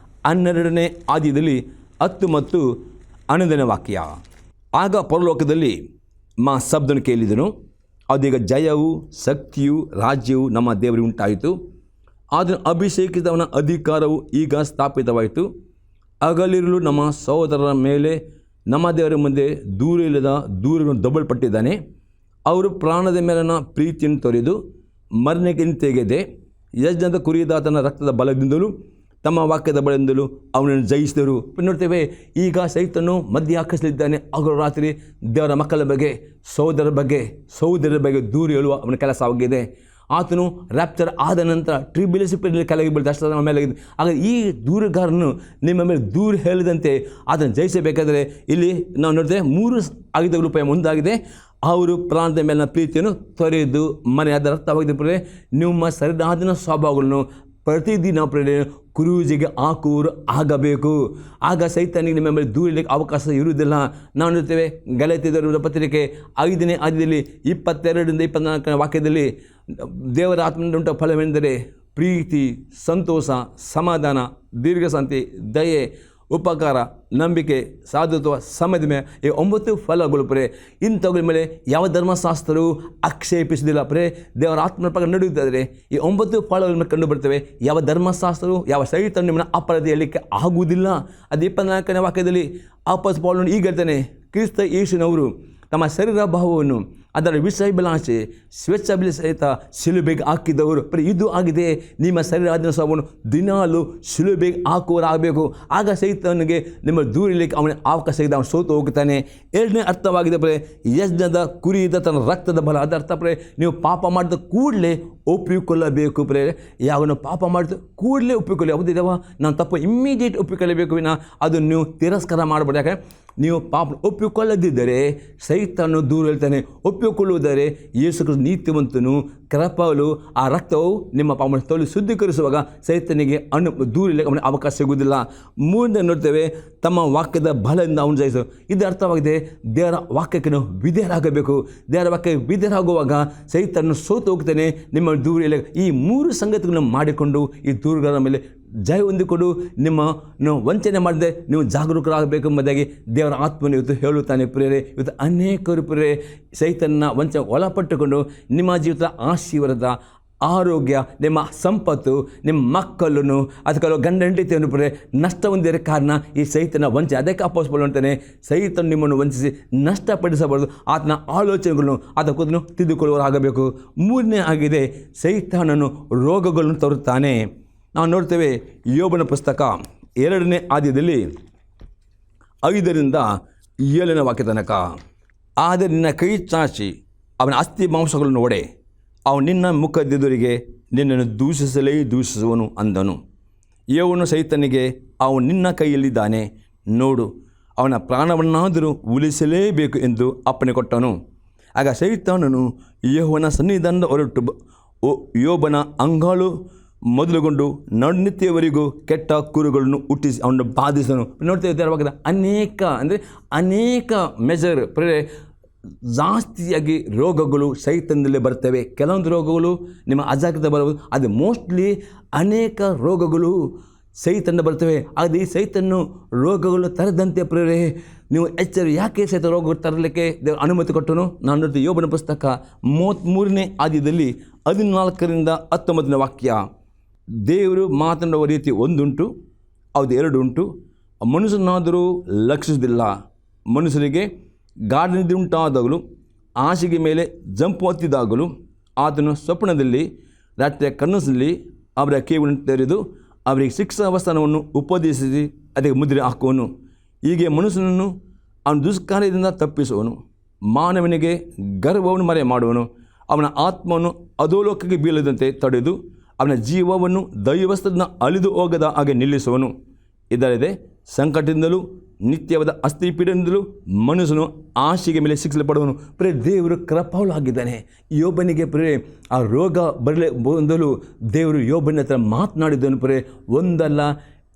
Speaker 1: 12ನೇ ಆದಿಯಲ್ಲಿ 10 ಮತ್ತು 11ನೇ ವಾಕ್ಯ. ಆಗ ಪರಲೋಕದಲ್ಲಿ ಶಬ್ದವನ್ನು ಕೇಳಿದನು, ಅದೀಗ ಜಯವು ಶಕ್ತಿಯು ರಾಜ್ಯವು ನಮ್ಮ ದೇವರಿಗೆ ಉಂಟಾಯಿತು. ಅದನ್ನು ಅಭಿಷೇಕಿಸಿದವನ ಅಧಿಕಾರವು ಈಗ ಸ್ಥಾಪಿತವಾಯಿತು. ಹಗಲಿರುಳು ನಮ್ಮ ಸಹೋದರರ ಮೇಲೆ ನಮ್ಮ ದೇವರ ಮುಂದೆ ದೂರ ಇಲ್ಲದ ದೂರಗಳನ್ನು ದಬ್ಬಲ್ಪಟ್ಟಿದ್ದಾನೆ. ಅವರು ಪ್ರಾಣದ ಮೇಲಿನ ಪ್ರೀತಿಯನ್ನು ತೊರೆದು ಮರಣಕ್ಕೆ ತೆಗೆದೆ ಯಜ್ಞದ ಕುರಿದಾತನ ರಕ್ತದ ಬಲದಿಂದಲೂ ತಮ್ಮ ವಾಕ್ಯದ ಬಲದಿಂದಲೂ ಅವನನ್ನು ಜಯಿಸಿದರು. ನೋಡ್ತೇವೆ ಈಗ ಸೈತನು ಮಧ್ಯ ಹಾಕಿಸಲಿದ್ದಾನೆ. ಹಗಲು ರಾತ್ರಿ ದೇವರ ಮಕ್ಕಳ ಬಗ್ಗೆ ಸಹೋದರರ ಬಗ್ಗೆ ದೂರ ಹೇಳುವ ಅವನ ಕೆಲಸವಾಗಿದೆ. ಆತನು ರ್ಯಾಪ್ಚರ್ ಆದ ನಂತರ ಟ್ರಿಬ್ಯುಲೇಷನ್ ಕೆಳಗೆ ಬೀಳ್ತಾ ಅಷ್ಟರ ಮೇಲೆ. ಆಗ ಈ ದೂರಗಾರನು ನಿಮ್ಮ ಮೇಲೆ ದೂರ ಹೇಳಿದಂತೆ ಅದನ್ನು ಜಯಿಸಬೇಕಾದರೆ ಇಲ್ಲಿ ನಾವು ನೋಡ್ತೇವೆ 3 ಆಯುಧಗಳ ಉಪಯೋಗ ಮುಂದಾಗಿದೆ. ಅವರು ಪ್ರಾಣದ ಮೇಲಿನ ಪ್ರೀತಿಯನ್ನು ತೊರೆದು ಅದರ ಅರ್ಥವಾಗಿದೆ ನಿಮ್ಮ ಸರಿಯಾದ ಸ್ವಭಾವಗಳನ್ನು ಪ್ರತಿದಿನ ಕ್ರೂಜಿಗೆ ಹಾಕುವರು ಆಗಬೇಕು. ಆಗ ಸೈತಾನಿಗೆ ನಿಮ್ಮ ಮೇಲೆ ದೂರಲಿಕ್ಕೆ ಅವಕಾಶ ಇರುವುದಿಲ್ಲ. ನಾವು ನೋಡ್ತೇವೆ ಗಲಾತ್ಯರ ಪತ್ರಿಕೆ 5ನೇ ಆದಿಯಲ್ಲಿ 22ರಿಂದ 24ನೇ ವಾಕ್ಯದಲ್ಲಿ ದೇವರ ಆತ್ಮನಿಂದ ಉಂಟ ಫಲವೆಂದರೆ ಪ್ರೀತಿ, ಸಂತೋಷ, ಸಮಾಧಾನ, ದೀರ್ಘಶಾಂತಿ, ದಯೆ, ಉಪಕಾರ, ನಂಬಿಕೆ, ಸಾಧುತ್ವ, ಸಮಧಿಮೆ, ಈ 9 ಫಲಗಳು ಇಂಥವುಗಳ ಮೇಲೆ ಯಾವ ಧರ್ಮಶಾಸ್ತ್ರವು ಆಕ್ಷೇಪಿಸುವುದಿಲ್ಲ. ದೇವರ ಆತ್ಮನ ಪ್ರಕಾರ ನಡೆಯುತ್ತದೆ. ಈ 9 ಫಲಗಳ ಮೇಲೆ ಕಂಡು ಬರ್ತವೆ. ಯಾವ ಧರ್ಮಶಾಸ್ತ್ರವು ಯಾವ ಸೈತನು ನಿಮ್ಮನ್ನು ಅಪರಾಧ ಹೇಳಲಿಕ್ಕೆ ಆಗುವುದಿಲ್ಲ. ಅದು 24ನೇ ವಾಕ್ಯದಲ್ಲಿ ಅಪೊಸ್ತಲ ಪೌಲನು ಈಗ ಹೇಳ್ತಾನೆ, ಕ್ರಿಸ್ತ ಯೇಸುವಿನವರು ತಮ್ಮ ಶರೀರ ಭಾವವನ್ನು ಅದರ ವಿಷಯಾಭಿಲಾಷೆ ಸ್ವೇಚ್ಛಾಭಿಲಾಷೆತ ಶಿಲುಬೆಗೆ ಹಾಕಿದವರು. ಇದು ಆಗಿದೆ ನಿಮ್ಮ ಶರೀರಾಧೀನ ಸ್ವಭಾವವನ್ನು ದಿನಾಲು ಶಿಲುಬೆಗೆ ಹಾಕುವರಾಗಬೇಕು. ಆಗ ಸೈತನಿಗೆ ನಿಮ್ಮ ದೂರಲಿಕ್ಕೆ ಅವನ ಅವಕಾಶ ಇದೆ, ಅವನು ಸೋತು ಹೋಗ್ತಾನೆ. 2ನೇ ಅರ್ಥವಾಗಿದೆ ಯಜ್ಞದ ಕುರಿದ ತನ್ನ ರಕ್ತದ ಬಲ. ಅದರ ಅರ್ಥ ನೀವು ಪಾಪ ಮಾಡಿದ ಕೂಡಲೇ ಒಪ್ಪಿಕೊಳ್ಳಬೇಕು. ಯಾವನು ಪಾಪ ಮಾಡಿದ ಕೂಡಲೇ ಒಪ್ಪಿಕೊಳ್ಳಿ. ಹೌದು ದೇವ ನಾನು ತಪ್ಪು ಇಮ್ಮಿಡಿಯೇಟ್ ಒಪ್ಪಿಕೊಳ್ಳಬೇಕು ವಿನ ಅದನ್ನು ನೀವು ತಿರಸ್ಕಾರ ಮಾಡಬೇಡಿ. ಯಾಕೆ ನೀವು ಪಾಪ ಒಪ್ಪಿಕೊಳ್ಳದಿದ್ದರೆ ಸೈತನು ದೂರ ಹೇಳ್ತಾನೆ. ಒಪ್ಪಿಕೊಳ್ಳುವುದರೆ ಯೇಸು ಕ್ರಿಸ್ತ ನೀತಿವಂತನು ಕೃಪಾಳು. ಆ ರಕ್ತವು ನಿಮ್ಮ ಪಾಪವನ್ನು ತೊಳೆದು ಶುದ್ಧೀಕರಿಸುವಾಗ ಸೈತನಿಗೆ ದೂರಲಿಕ್ಕೆ ಅವನಿಗೆ ಅವಕಾಶ ಸಿಗುವುದಿಲ್ಲ. ಮುಂದೆ ನೋಡ್ತೇವೆ ತಮ್ಮ ವಾಕ್ಯದ ಬಲದಿಂದ ಅವನು ಜಯಿಸು. ಇದು ಅರ್ಥವಾಗಿದೆ ದೇವರ ವಾಕ್ಯಕ್ಕೆ ನಾವು ವಿಧೇಯರಾಗಬೇಕು. ದೇವರ ವಾಕ್ಯ ವಿಧೇಯರಾಗುವಾಗ ಸೈತನ್ನು ಸೋತು ಹೋಗ್ತಾನೆ, ನಿಮ್ಮ ದೂರ. ಈ 3 ಸಂಗತಿಗಳನ್ನು ಮಾಡಿಕೊಂಡು ಈ ದೂರಗಳ ಮೇಲೆ ಜಯ ಹೊಂದಿಕೊಂಡು ನಿಮ್ಮನ್ನು ವಂಚನೆ ಮಾಡದೆ ನೀವು ಜಾಗರೂಕರಾಗಬೇಕು ಎಂಬುದಾಗಿ ದೇವರ ಆತ್ಮನು ಇವತ್ತು ಹೇಳುತ್ತಾನೆ. ಇವತ್ತು ಅನೇಕರು ಸೈತನ್ನ ವಂಚನೆ ಒಳಪಟ್ಟುಕೊಂಡು ನಿಮ್ಮ ಜೀವಿತ ಆಶೀರ್ವಾದ, ಆರೋಗ್ಯ, ನಿಮ್ಮ ಸಂಪತ್ತು, ನಿಮ್ಮ ಮಕ್ಕಳನ್ನು ಅಥವಾ ಗಂಡ ಹೆಂಡತಿಯನ್ನು ನಷ್ಟ ಹೊಂದಿರೋ ಕಾರಣ ಈ ಸೈತನ ವಂಚನೆ. ಅದಕ್ಕೆ ಅಪೊಸ್ತಲ ಪೌಲನು ಅಂತಾನೆ, ಸೈತನು ನಿಮ್ಮನ್ನು ವಂಚಿಸಿ ನಷ್ಟಪಡಿಸಬಾರದು, ಆತನ ಆಲೋಚನೆಗಳನ್ನು ಅದಕ್ಕೂ ತಿದ್ದುಕೊಳ್ಳುವರಾಗಬೇಕು. 3ನೇ ಆಗಿದೆ ಸೈತಾನನು ರೋಗಗಳನ್ನು ತರುತ್ತಾನೆ. ನಾವು ನೋಡ್ತೇವೆ ಯೋಬನ ಪುಸ್ತಕ 2ನೇ ಆದಿಯಲ್ಲಿ 5ರಿಂದ 7ನೇ ವಾಕ್ಯ ತನಕ. ಆದರೆ ನಿನ್ನ ಕೈ ಚಾಚಿ ಅವನ ಅಸ್ಥಿ ಮಾಂಸಗಳನ್ನು ಒಡೆ, ಅವನು ನಿನ್ನ ಮುಖದೆದುರಿಗೆ ನಿನ್ನನ್ನು ದೂಷಿಸುವನು ಅಂದನು. ಯೋಬನು ಸೈತನಿಗೆ, ಅವನು ನಿನ್ನ ಕೈಯಲ್ಲಿದ್ದಾನೆ, ನೋಡು ಅವನ ಪ್ರಾಣವನ್ನಾದರೂ ಉಳಿಸಲೇಬೇಕು ಎಂದು ಅಪ್ಪಣೆ ಕೊಟ್ಟನು. ಆಗ ಸೈತಾನನು ಯೆಹೋವನ ಸನ್ನಿಧಾನದಿಂದ ಹೊರಟು ಯೋಬನ ಅಂಗಾಲು ಮೊದಲುಗೊಂಡು ನಡುನಿತ್ಯವರೆಗೂ ಕೆಟ್ಟ ಕುರುಗಳನ್ನು ಹುಟ್ಟಿಸಿ ಅವನು ಬಾಧಿಸನು. ನೋಡ್ತೇವೆ ಅನೇಕ ಮೆಜರ್ ಜಾಸ್ತಿಯಾಗಿ ರೋಗಗಳು ಸೈತನದಲ್ಲೇ ಬರ್ತವೆ. ಕೆಲವೊಂದು ರೋಗಗಳು ನಿಮ್ಮ ಅಜಾಗ್ರತೆ ಬರಬಹುದು. ಅದು ಮೋಸ್ಟ್ಲಿ ಅನೇಕ ರೋಗಗಳು ಸೈತನ ಬರ್ತವೆ. ಆದರೆ ಈ ಸೈತನ್ನು ರೋಗಗಳು ತರದಂತೆ ನೀವು ಯಾಕೆ ಸೈತ ರೋಗಗಳು ತರಲಿಕ್ಕೆ ದೇವರು ಅನುಮತಿ ಕೊಟ್ಟನು? ನಾನು ನೋಡ್ತೀವಿ ಯೋಬನ ಪುಸ್ತಕ 33ನೇ ಆದಿಯಲ್ಲಿ 14ರಿಂದ 19ನೇ ವಾಕ್ಯ. ದೇವರು ಮಾತನಾಡುವ ರೀತಿ ಒಂದುಂಟು, ಅದು 2 ಉಂಟು. ಮನುಷ್ಯನಾದರೂ ಲಕ್ಷಿಸುವುದಿಲ್ಲ. ಮನುಷ್ಯನಿಗೆ ಗಾಢನಿದ್ದೆ ಉಂಟಾದಾಗಲೂ ಹಾಸಿಗೆ ಮೇಲೆ ಜಂಪು ಹತ್ತಿದಾಗಲೂ ಆತನು ಸ್ವಪ್ನದಲ್ಲಿ ರಾತ್ರಿಯ ಕನಸಿನಲ್ಲಿ ಅವರ ಕಿವಿಯನ್ನು ತೆರೆದು ಅವರಿಗೆ ಶಿಕ್ಷಾವಸ್ಥಾನವನ್ನು ಉಪದೇಶಿಸಿ ಅದಕ್ಕೆ ಮುದ್ರೆ ಹಾಕುವನು. ಹೀಗೆ ಮನುಷ್ಯನನ್ನು ಅವನ ದುಷ್ಕಾರ್ಯದಿಂದ ತಪ್ಪಿಸುವನು. ಮಾನವನಿಗೆ ಗರ್ವವನ್ನು ಮರೆ ಮಾಡುವನು. ಅವನ ಆತ್ಮವನ್ನು ಅಧೋಲೋಕಕ್ಕೆ ಬೀಳದಂತೆ ತಡೆದು ಅವನ ಜೀವವನ್ನು ದೈವಸ್ಥನ ಅಳಿದು ಹೋಗದ ಹಾಗೆ ನಿಲ್ಲಿಸುವನು. ಇದಲ್ಲದೆ ಸಂಕಟದಿಂದಲೂ ನಿತ್ಯವಾದ ಅಸ್ಥಿಪೀಡದಿಂದಲೂ ಮನುಷ್ಯನು ಹಾಸಿಗೆ ಮೇಲೆ ಸಿಕ್ಕಿಸಲ್ಪಡುವನು. ಪ್ರೇ ದೇವರು ಕೃಪಾಳು ಆಗಿದ್ದಾನೆ. ಯೋಬನಿಗೆ ಪ್ರೇ ಆ ರೋಗ ಬಂದಲು ದೇವರು ಯೋಬನ ಹತ್ರ ಮಾತನಾಡಿದ್ದನು. ಪ್ರೇ ಒಂದಲ್ಲ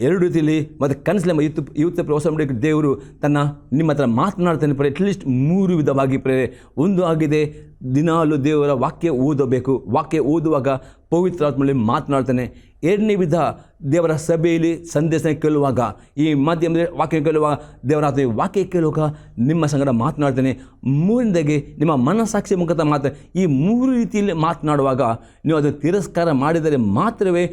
Speaker 1: ಎರಡು ತಿಳಿ ಮತ್ತು ಕನಸಲೆಂಬ ಇವತ್ತು ಪ್ರವಾಸ ಮಾಡಿ ದೇವರು ನಿಮ್ಮ ಹತ್ರ ಮಾತನಾಡ್ತಾನೆ. ಪ್ರೇ ಅಟ್ಲೀಸ್ಟ್ 3 ವಿಧವಾಗಿ ಪ್ರೇ ಒಂದು ಆಗಿದೆ, ದಿನಾಲು ದೇವರ ವಾಕ್ಯ ಓದಬೇಕು. ವಾಕ್ಯ ಓದುವಾಗ ಪವಿತ್ರಾತ್ಮನಲ್ಲಿ ಮಾತನಾಡ್ತಾನೆ. 2ನೇ ವಿಧ, ದೇವರ ಸಭೆಯಲ್ಲಿ ಸಂದೇಶ ಕೇಳುವಾಗ, ಈ ಮಾಧ್ಯಮದಲ್ಲಿ ವಾಕ್ಯ ಕೇಳುವಾಗ, ದೇವರ ವಾಕ್ಯ ಕೇಳುವಾಗ ನಿಮ್ಮ ಸಂಗಡ ಮಾತನಾಡ್ತಾನೆ. 3ನೇದಾಗಿ ನಿಮ್ಮ ಮನಸ್ಸಾಕ್ಷಿ ಮುಖಾಂತರ ಈ 3 ರೀತಿಯಲ್ಲಿ ಮಾತನಾಡುವಾಗ ನೀವು ಅದು ತಿರಸ್ಕಾರ ಮಾಡಿದರೆ ಮಾತ್ರವೇ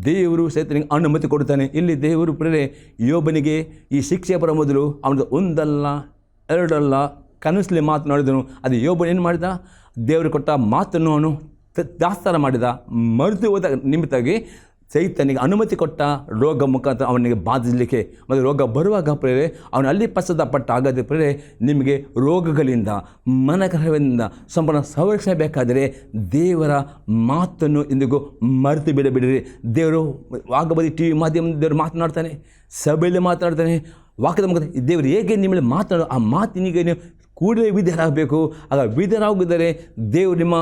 Speaker 1: ದೇವರು ಸೈತನಿಗೆ ಅನುಮತಿ ಕೊಡ್ತಾನೆ. ಇಲ್ಲಿ ದೇವರು ಪ್ರೇರೆ ಯೋಬನಿಗೆ ಈ ಶಿಕ್ಷೆ ಬರೋ ಮೊದಲು ಅವನದು ಒಂದಲ್ಲ ಎರಡಲ್ಲ ಕನಸಲ್ಲಿ ಮಾತನಾಡಿದನು. ಅದು ಯೋಬನು ಏನು ಮಾಡಿದ? ದೇವರು ಕೊಟ್ಟ ಮಾತನ್ನು ಅವನು ದಾಸ್ತಾರ ಮಾಡಿದ. ಮರೆತು ಹೋದ ನಿಮಿತ್ತಾಗಿ ಸೈತನಿಗೆ ಅನುಮತಿ ಕೊಟ್ಟ ರೋಗ ಮುಖಾಂತರ ಅವನಿಗೆ ಬಾಧಿಸಲಿಕ್ಕೆ. ಮತ್ತು ರೋಗ ಬರುವಾಗ ಪ್ರೇರೆ ಅವನು ಅಲ್ಲಿ ಪಶ್ಚಾತ್ತಾಪಟ್ಟ ಆಗದೆ ಪ್ರೇರೆ ನಿಮಗೆ ರೋಗಗಳಿಂದ ಮನಕರದಿಂದ ಸಂಪೂರ್ಣ ಸಂರಕ್ಷಿಸಬೇಕಾದರೆ ದೇವರ ಮಾತನ್ನು ಎಂದಿಗೂ ಮರೆತು ಬಿಡಬಿಡಿರಿ. ದೇವರು ಆಗಬದಿ ಟಿ ವಿ ಮಾಧ್ಯಮದಲ್ಲಿ ದೇವರು ಮಾತನಾಡ್ತಾನೆ, ಸಭೆಯಲ್ಲಿ ಮಾತನಾಡ್ತಾನೆ, ವಾಕ್ಯದ ಮುಖಾಂತರ ದೇವರು ಹೇಗೆ ನಿಮ್ಮಲ್ಲಿ ಮಾತನಾಡೋ ಆ ಮಾತಿನಿಗೆ ನೀವು ಕೂಡಲೇ ವಿಧೇಯರಾಗಬೇಕು. ಆಗ ವಿಧೇಯರಾಗಿದ್ದರೆ ದೇವರು ನಿಮ್ಮ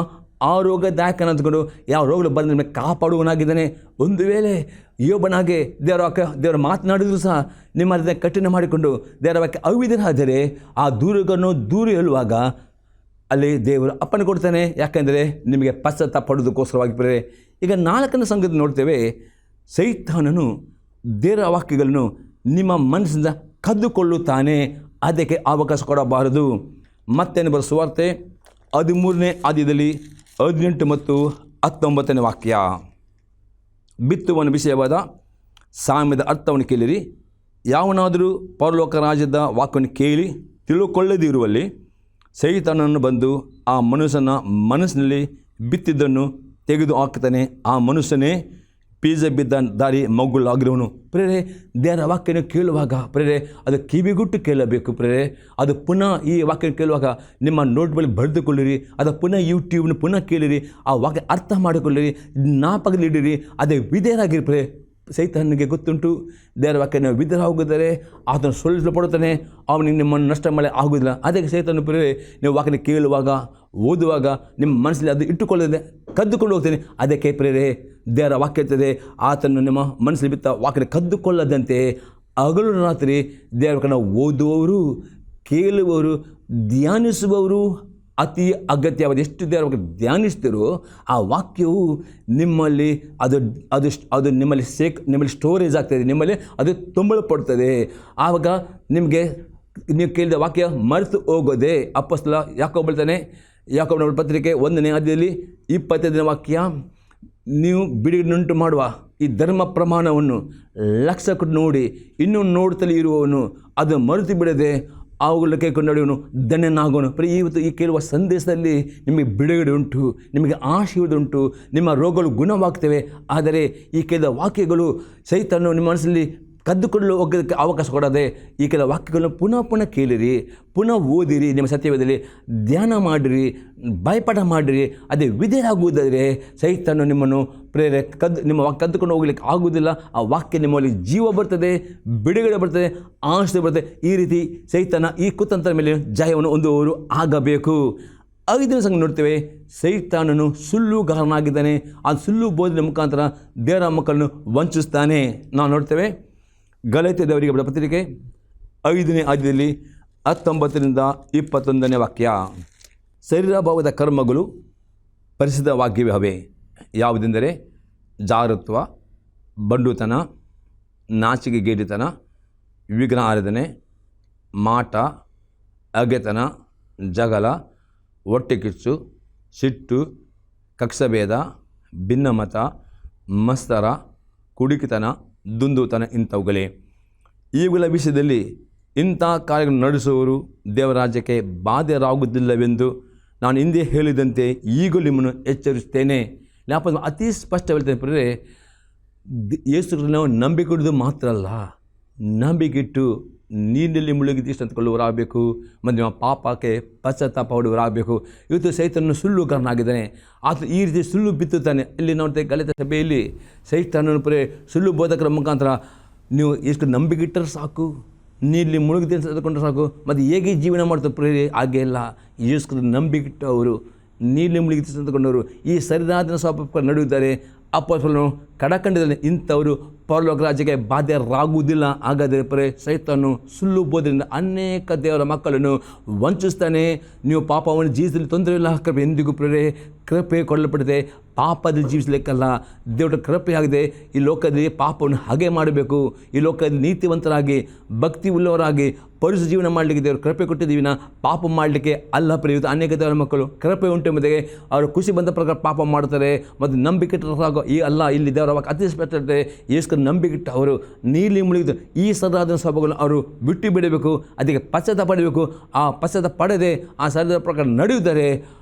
Speaker 1: ಆರೋಗ್ಯದಾಯಕ ಅಂದ್ಕೊಂಡು ಯಾವ ರೋಗಗಳು ಬಂದ ನಿಮಗೆ ಕಾಪಾಡುವನಾಗಿದ್ದಾನೆ. ಒಂದು ವೇಳೆ ಯೋಬನಾಗೆ ದೇವರ ಮಾತನಾಡಿದ್ರು ಸಹ ನಿಮ್ಮ ಅದನ್ನು ಕಠಿಣ ಮಾಡಿಕೊಂಡು ದೇವರ ವಾಕ್ಯ ಅವಿಧರಾದರೆ ಆ ದೂರಗಳನ್ನು ದೂರ ಹೇಳುವಾಗ ಅಲ್ಲಿ ದೇವರು ಅಪ್ಪಣೆ ಕೊಡ್ತಾನೆ. ಯಾಕೆಂದರೆ ನಿಮಗೆ ಪಶ್ಚಾತ್ತಾಪ ಪಡೋದಕ್ಕೋಸ್ಕರವಾಗಿ ಬರೇ. ಈಗ 4ನೇ ಸಂಗತಿ ನೋಡ್ತೇವೆ, ಸೈತಾನನು ದೇವರ ವಾಕ್ಯಗಳನ್ನು ನಿಮ್ಮ ಮನಸ್ಸಿಂದ ಕದ್ದುಕೊಳ್ಳುತ್ತಾನೆ, ಅದಕ್ಕೆ ಅವಕಾಶ ಕೊಡಬಾರದು. ಮತ್ತೇನು ಬರೋ ಸುವಾರ್ತೆ 13ನೇ ಅಧ್ಯಾಯದಲ್ಲಿ 18 ಮತ್ತು 19ನೇ ವಾಕ್ಯ. ಬಿತ್ತುವನ ವಿಷಯವಾದ ಸಾಮ್ಯದ ಅರ್ಥವನ್ನು ಕೇಳಿರಿ. ಯಾವನಾದರೂ ಪರಲೋಕ ರಾಜ್ಯದ ವಾಕ್ಯವನ್ನು ಕೇಳಿ ತಿಳುಕೊಳ್ಳದಿರುವಲ್ಲಿ ಸೈತಾನನು ಬಂದು ಆ ಮನುಷ್ಯನ ಮನಸ್ಸಿನಲ್ಲಿ ಬಿತ್ತಿದ್ದನ್ನು ತೆಗೆದು ಹಾಕ್ತಾನೆ. ಆ ಮನುಷ್ಯನೇ ಬೀಜ ಬಿದ್ದ ದಾರಿ ಮಗುಲಾಗಿರುವನು. ಪ್ರೇರೆ ದೇವರ ವಾಕ್ಯನ ಕೇಳುವಾಗ ಪ್ರೇರೆ ಅದು ಕಿವಿಗುಟ್ಟು ಕೇಳಬೇಕು. ಪ್ರೇರೆ ಅದು ಪುನಃ ಈ ವಾಕ್ಯ ಕೇಳುವಾಗ ನಿಮ್ಮ ನೋಟ್ಬಲ್ಲಿ ಬರೆದುಕೊಳ್ಳಿರಿ. ಅದು ಪುನಃ ಯೂಟ್ಯೂಬ್ನ ಪುನಃ ಕೇಳಿರಿ. ಆ ವಾಕ್ಯ ಅರ್ಥ ಮಾಡಿಕೊಳ್ಳಿರಿ, ಜ್ಞಾಪಕದಲ್ಲಿಡಿರಿ. ಅದೇ ವಿಧೇಯರಾಗಿರಿ. ಪ್ರೇರೆ ಸೈತಾನನಿಗೆ ಗೊತ್ತುಂಟು, ದೇವರ ವಾಕ್ಯನ ವಿಧೇಯರಾಗಿದ್ದರೆ ಆತನು ಸೋಲಿಸಲ್ಪಡುತ್ತಾನೆ, ಅವನಿಗೆ ನಿಮ್ಮನ್ನು ನಷ್ಟ ಮಾಡಿ ಆಗುವುದಿಲ್ಲ. ಅದಕ್ಕೆ ಸೈತಾನ ಪ್ರೇರೆ ನೀವು ವಾಕ್ಯನ ಕೇಳುವಾಗ ಓದುವಾಗ ನಿಮ್ಮ ಮನಸ್ಸಲ್ಲಿ ಅದು ಇಟ್ಟುಕೊಳ್ಳದೆ ಕದ್ದುಕೊಂಡು ಹೋಗ್ತೇನೆ. ಅದಕ್ಕೆ ಪ್ರೇರೆ ದೇವರ ವಾಕ್ಯ ಇರ್ತದೆ, ಆತನು ನಿಮ್ಮ ಮನಸ್ಸಲ್ಲಿ ಬಿತ್ತ ವಾಕ್ಯನ ಕದ್ದುಕೊಳ್ಳದಂತೆ ಹಗಲು ರಾತ್ರಿ ದೇವರ ವಾಕ್ಯನ ಓದುವವರು, ಕೇಳುವವರು, ಧ್ಯಾನಿಸುವವರು ಅತಿ ಅಗತ್ಯವಾದ. ಎಷ್ಟು ದೇವರ ವಾಕ್ಯ ಧ್ಯಾನಿಸ್ತಿರೋ ಆ ವಾಕ್ಯವು ನಿಮ್ಮಲ್ಲಿ ಅದು ನಿಮ್ಮಲ್ಲಿ ಸ್ಟೋರೇಜ್ ಆಗ್ತದೆ, ನಿಮ್ಮಲ್ಲಿ ಅದು ತುಂಬಲ್ಪಡ್ತದೆ. ಆವಾಗ ನಿಮಗೆ ನೀವು ಕೇಳಿದ ವಾಕ್ಯ ಮರೆತು ಹೋಗೋದೆ. ಅಪೊಸ್ತಲ ಯಾಕೋಬ ಹೇಳ್ತಾನೆ, ಯಾಕೋಬನ ಪತ್ರಿಕೆ 1ನೇ ಅಧ್ಯಾಯದಲ್ಲಿ 25ನೇ ವಾಕ್ಯ, ನೀವು ಬಿಡುಗಡೆಯುಂಟು ಮಾಡುವ ಈ ಧರ್ಮ ಪ್ರಮಾಣವನ್ನು ಲಕ್ಷ್ಯ ಕೊಟ್ಟು ನೋಡಿ, ಇನ್ನೂ ನೋಡ್ತಲೇ ಇರುವವನು ಅದು ಮರೆತು ಬಿಡದೆ ಅವುಗಳ ಕೈಕೊಂಡು ನಡೆಯುವನು ಧನ್ಯನಾಗೋನು. ಇವತ್ತು ಈ ಕೇಳುವ ಸಂದೇಶದಲ್ಲಿ ನಿಮಗೆ ಬಿಡುಗಡೆ ಉಂಟು, ನಿಮಗೆ ಆಶೀರ್ವಾದ ಉಂಟು, ನಿಮ್ಮ ರೋಗಗಳು ಗುಣವಾಗ್ತವೆ. ಆದರೆ ಈ ಕೇಳಿದ ವಾಕ್ಯಗಳು ಸೈತಾನನು ನಿಮ್ಮ ಮನಸ್ಸಲ್ಲಿ ಕದ್ದುಕೊಳ್ಳಲು ಹೋಗೋದಕ್ಕೆ ಅವಕಾಶ ಕೊಡದೆ ಈ ಕೆಲ ವಾಕ್ಯಗಳನ್ನು ಪುನಃ ಕೇಳಿರಿ, ಪುನಃ ಓದಿರಿ, ನಿಮ್ಮ ಸತ್ಯವೇದದಲ್ಲಿ ಧ್ಯಾನ ಮಾಡಿರಿ, ಭಯಪಡ ಮಾಡಿರಿ. ಅದೇ ವಿಧೇಯರಾಗುವುದಾದರೆ ಸೈತಾನನು ನಿಮ್ಮನ್ನು ನಿಮ್ಮ ವಾಕ್ಯ ಕದ್ದುಕೊಂಡು ಹೋಗ್ಲಿಕ್ಕೆ ಆಗುವುದಿಲ್ಲ. ಆ ವಾಕ್ಯ ನಿಮ್ಮಲ್ಲಿ ಜೀವ ಬರ್ತದೆ, ಬಿಡುಗಡೆ ಬರ್ತದೆ, ಆಶೀರ್ವಾದ ಬರ್ತದೆ. ಈ ರೀತಿ ಸೈತಾನ ಈ ಕುತಂತ್ರ ಮೇಲೆ ಜಯವನ್ನು ಹೊಂದುವವರು ಆಗಬೇಕು. 5ನೇ ಸಂಗತಿ ನೋಡ್ತೇವೆ, ಸೈತಾನನು ಸುಳ್ಳುಗಾರನಾಗಿದ್ದಾನೆ. ಆ ಸುಳ್ಳು ಬೋಧನೆ ಮುಖಾಂತರ ದೇವರ ಮಕ್ಕಳನ್ನು ವಂಚಿಸ್ತಾನೆ. ನಾವು ನೋಡ್ತೇವೆ ಗಲಾತ್ಯದವರಿಗೆ ಬರೆದ ಪತ್ರಿಕೆ 5ನೇ ಅಧ್ಯಾಯದಲ್ಲಿ 19ರಿಂದ 21ನೇ ವಾಕ್ಯ. ಶರೀರಭಾವದ ಕರ್ಮಗಳು ಪರಿಶುದ್ಧವಾಗಿವೆ. ಯಾವುದೆಂದರೆ ಜಾರತ್ವ, ಬಂಡುತನ, ನಾಚಿಕೆಗೇಡಿತನ, ವಿಗ್ರಹ ಆರಾಧನೆ, ಮಾಟ, ಅಗೆತನ, ಜಗಳ, ಹೊಟ್ಟೆಕಿಚ್ಚು, ಸಿಟ್ಟು, ಕಕ್ಷಭೇದ, ಭಿನ್ನಮತ, ಮತ್ಸರ, ಕುಡಿಕಿತನ, ದುಂದುತನ ಇಂಥವುಗಳೇ. ಇವುಗಳ ವಿಷಯದಲ್ಲಿ ಇಂಥ ಕಾರ್ಯಗಳನ್ನು ನಡೆಸುವವರು ದೇವರಾಜ್ಯಕ್ಕೆ ಬಾಧ್ಯರಾಗುವುದಿಲ್ಲವೆಂದು ನಾನು ಹಿಂದೆ ಹೇಳಿದಂತೆ ಈಗಲೂ ನಿಮ್ಮನ್ನು ಎಚ್ಚರಿಸುತ್ತೇನೆ. ಅತಿ ಸ್ಪಷ್ಟ ಹೇಳ್ತೇನೆ ಪ್ರಿಯರೇ, ಯೇಸು ನಾವು ನಂಬಿಕೆಯಿಡುವುದು ಮಾತ್ರ ಅಲ್ಲ, ನಂಬಿಕೆಯಿಟ್ಟು ನೀರಿನಲ್ಲಿ ಮುಳುಗಿದ್ದು ಅಂದುಕೊಳ್ಳುವರಾಗಬೇಕು ಮತ್ತು ನಿಮ್ಮ ಪಾಪಕ್ಕೆ ಪಶ್ಚಾತ್ತಾಪ ಹೊಡುವರಾಗಬೇಕು. ಇವತ್ತು ಸೈತಾನನು ಸುಳ್ಳುಗಾರನಾಗಿದ್ದಾನೆ. ಆತ ಈ ರೀತಿ ಸುಳ್ಳು ಬಿತ್ತುತ್ತಾನೆ. ಇಲ್ಲಿ ನೋಡ್ತೇವೆ ಗಲಾತ್ಯ ಸಭೆಯಲ್ಲಿ ಸೈತಾನನು ಸುಳ್ಳು ಬೋಧಕರ ಮುಖಾಂತರ ನೀವು ಎಷ್ಟು ನಂಬಿಕೆ ಇಟ್ಟರೆ ಸಾಕು, ನೀರಲ್ಲಿ ಮುಳುಗಿ ತೆಗೆದುಕೊಂಡ್ರೆ ಸಾಕು, ಮತ್ತು ಹೇಗೆ ಜೀವನ ಮಾಡ್ತಾರೆ ಪ್ರೇರೆ ಹಾಗೆ ಇಲ್ಲ. ಯೇಸು ನಂಬಿಕೆ ಇಟ್ಟವರು, ನೀರಲ್ಲಿ ಮುಳುಗಿ ತೆಗೆದುಕೊಂಡವರು ಈ ಸರಿಯಾದ ಸ್ವಭಾವ ನಡೆಯುತ್ತಾರೆ. ಅಪೊಸ್ತಲನು ಕಡಖಂಡದಲ್ಲಿ ಇಂಥವರು ಪರಲೋಕ ರಾಜ್ಯಕ್ಕೆ ಬಾಧ್ಯರಾಗುವುದಿಲ್ಲ. ಹಾಗಾದರೆ ಪರೇ ಸೈತಾನನು ಸುಳ್ಳು ಬೋಧನೆಯಿಂದ ಅನೇಕ ದೇವರ ಮಕ್ಕಳನ್ನು ವಂಚಿಸ್ತಾನೆ. ನೀವು ಪಾಪವನ್ನು ಜೀವಿಸಲು ತೊಂದರೆ ಇಲ್ಲ, ಕೃಪೆ ಎಂದಿಗೂ ಪ್ರೇರೆ ಕೃಪೆ ಕೊಡಲ್ಪಟ್ಟಿದೆ. ಪಾಪದಲ್ಲಿ ಜೀವಿಸಲಿಕ್ಕಲ್ಲ, ದೇವರ ಕೃಪೆ ಆಗಿದೆ. ಈ ಲೋಕದಲ್ಲಿ ಪಾಪವನ್ನು ಹಾಗೆ ಮಾಡಬೇಕು, ಈ ಲೋಕದಲ್ಲಿ ನೀತಿವಂತರಾಗಿ ಭಕ್ತಿ ಉಳ್ಳವರಾಗಿ ಪರಿಶುದ್ಧ ಜೀವನ ಮಾಡಲಿಕ್ಕೆ ದೇವರು ಕೃಪೆ ಕೊಟ್ಟಿದ್ದೀವಿನ ಪಾಪ ಮಾಡಲಿಕ್ಕೆ ಅಲ್ಲ. ಪ್ರಿಯುತ ಅನೇಕ ದೇವರ ಮಕ್ಕಳು ಕೃಪೆ ಉಂಟು ಎಂಬುದಾಗಿ ಅವರು ಖುಷಿ ಬಂದ ಪ್ರಕಾರ ಪಾಪ ಮಾಡ್ತಾರೆ ಮತ್ತು ನಂಬಿಕೆ ಇಟ್ಟರಾಗೋ ಈ ಅಲ್ಲ. ಇಲ್ಲಿ ದೇವರ ವಾಕ್ಯ ಅತಿ ಸ್ಪಷ್ಟತೆ, ಯೇಸು ನಂಬಿಕೆ ಇಟ್ಟು ಅವರು ನೀಲಿ ಮುಳುಗಿದು ಈ ಸರಿಯಾದ ಸ್ವಭಾವಗಳನ್ನು ಅವರು ಬಿಟ್ಟು ಬಿಡಬೇಕು. ಅದಕ್ಕೆ ಪಶ್ಚಾತ್ತಾಪ ಪಡಬೇಕು. ಆ ಪಶ್ಚಾತ್ತಾಪ ಪಡೆದೇ ಆ ಸರಿಯಾದ ಪ್ರಕಾರ ನಡೆಯುತ್ತಾರೆ,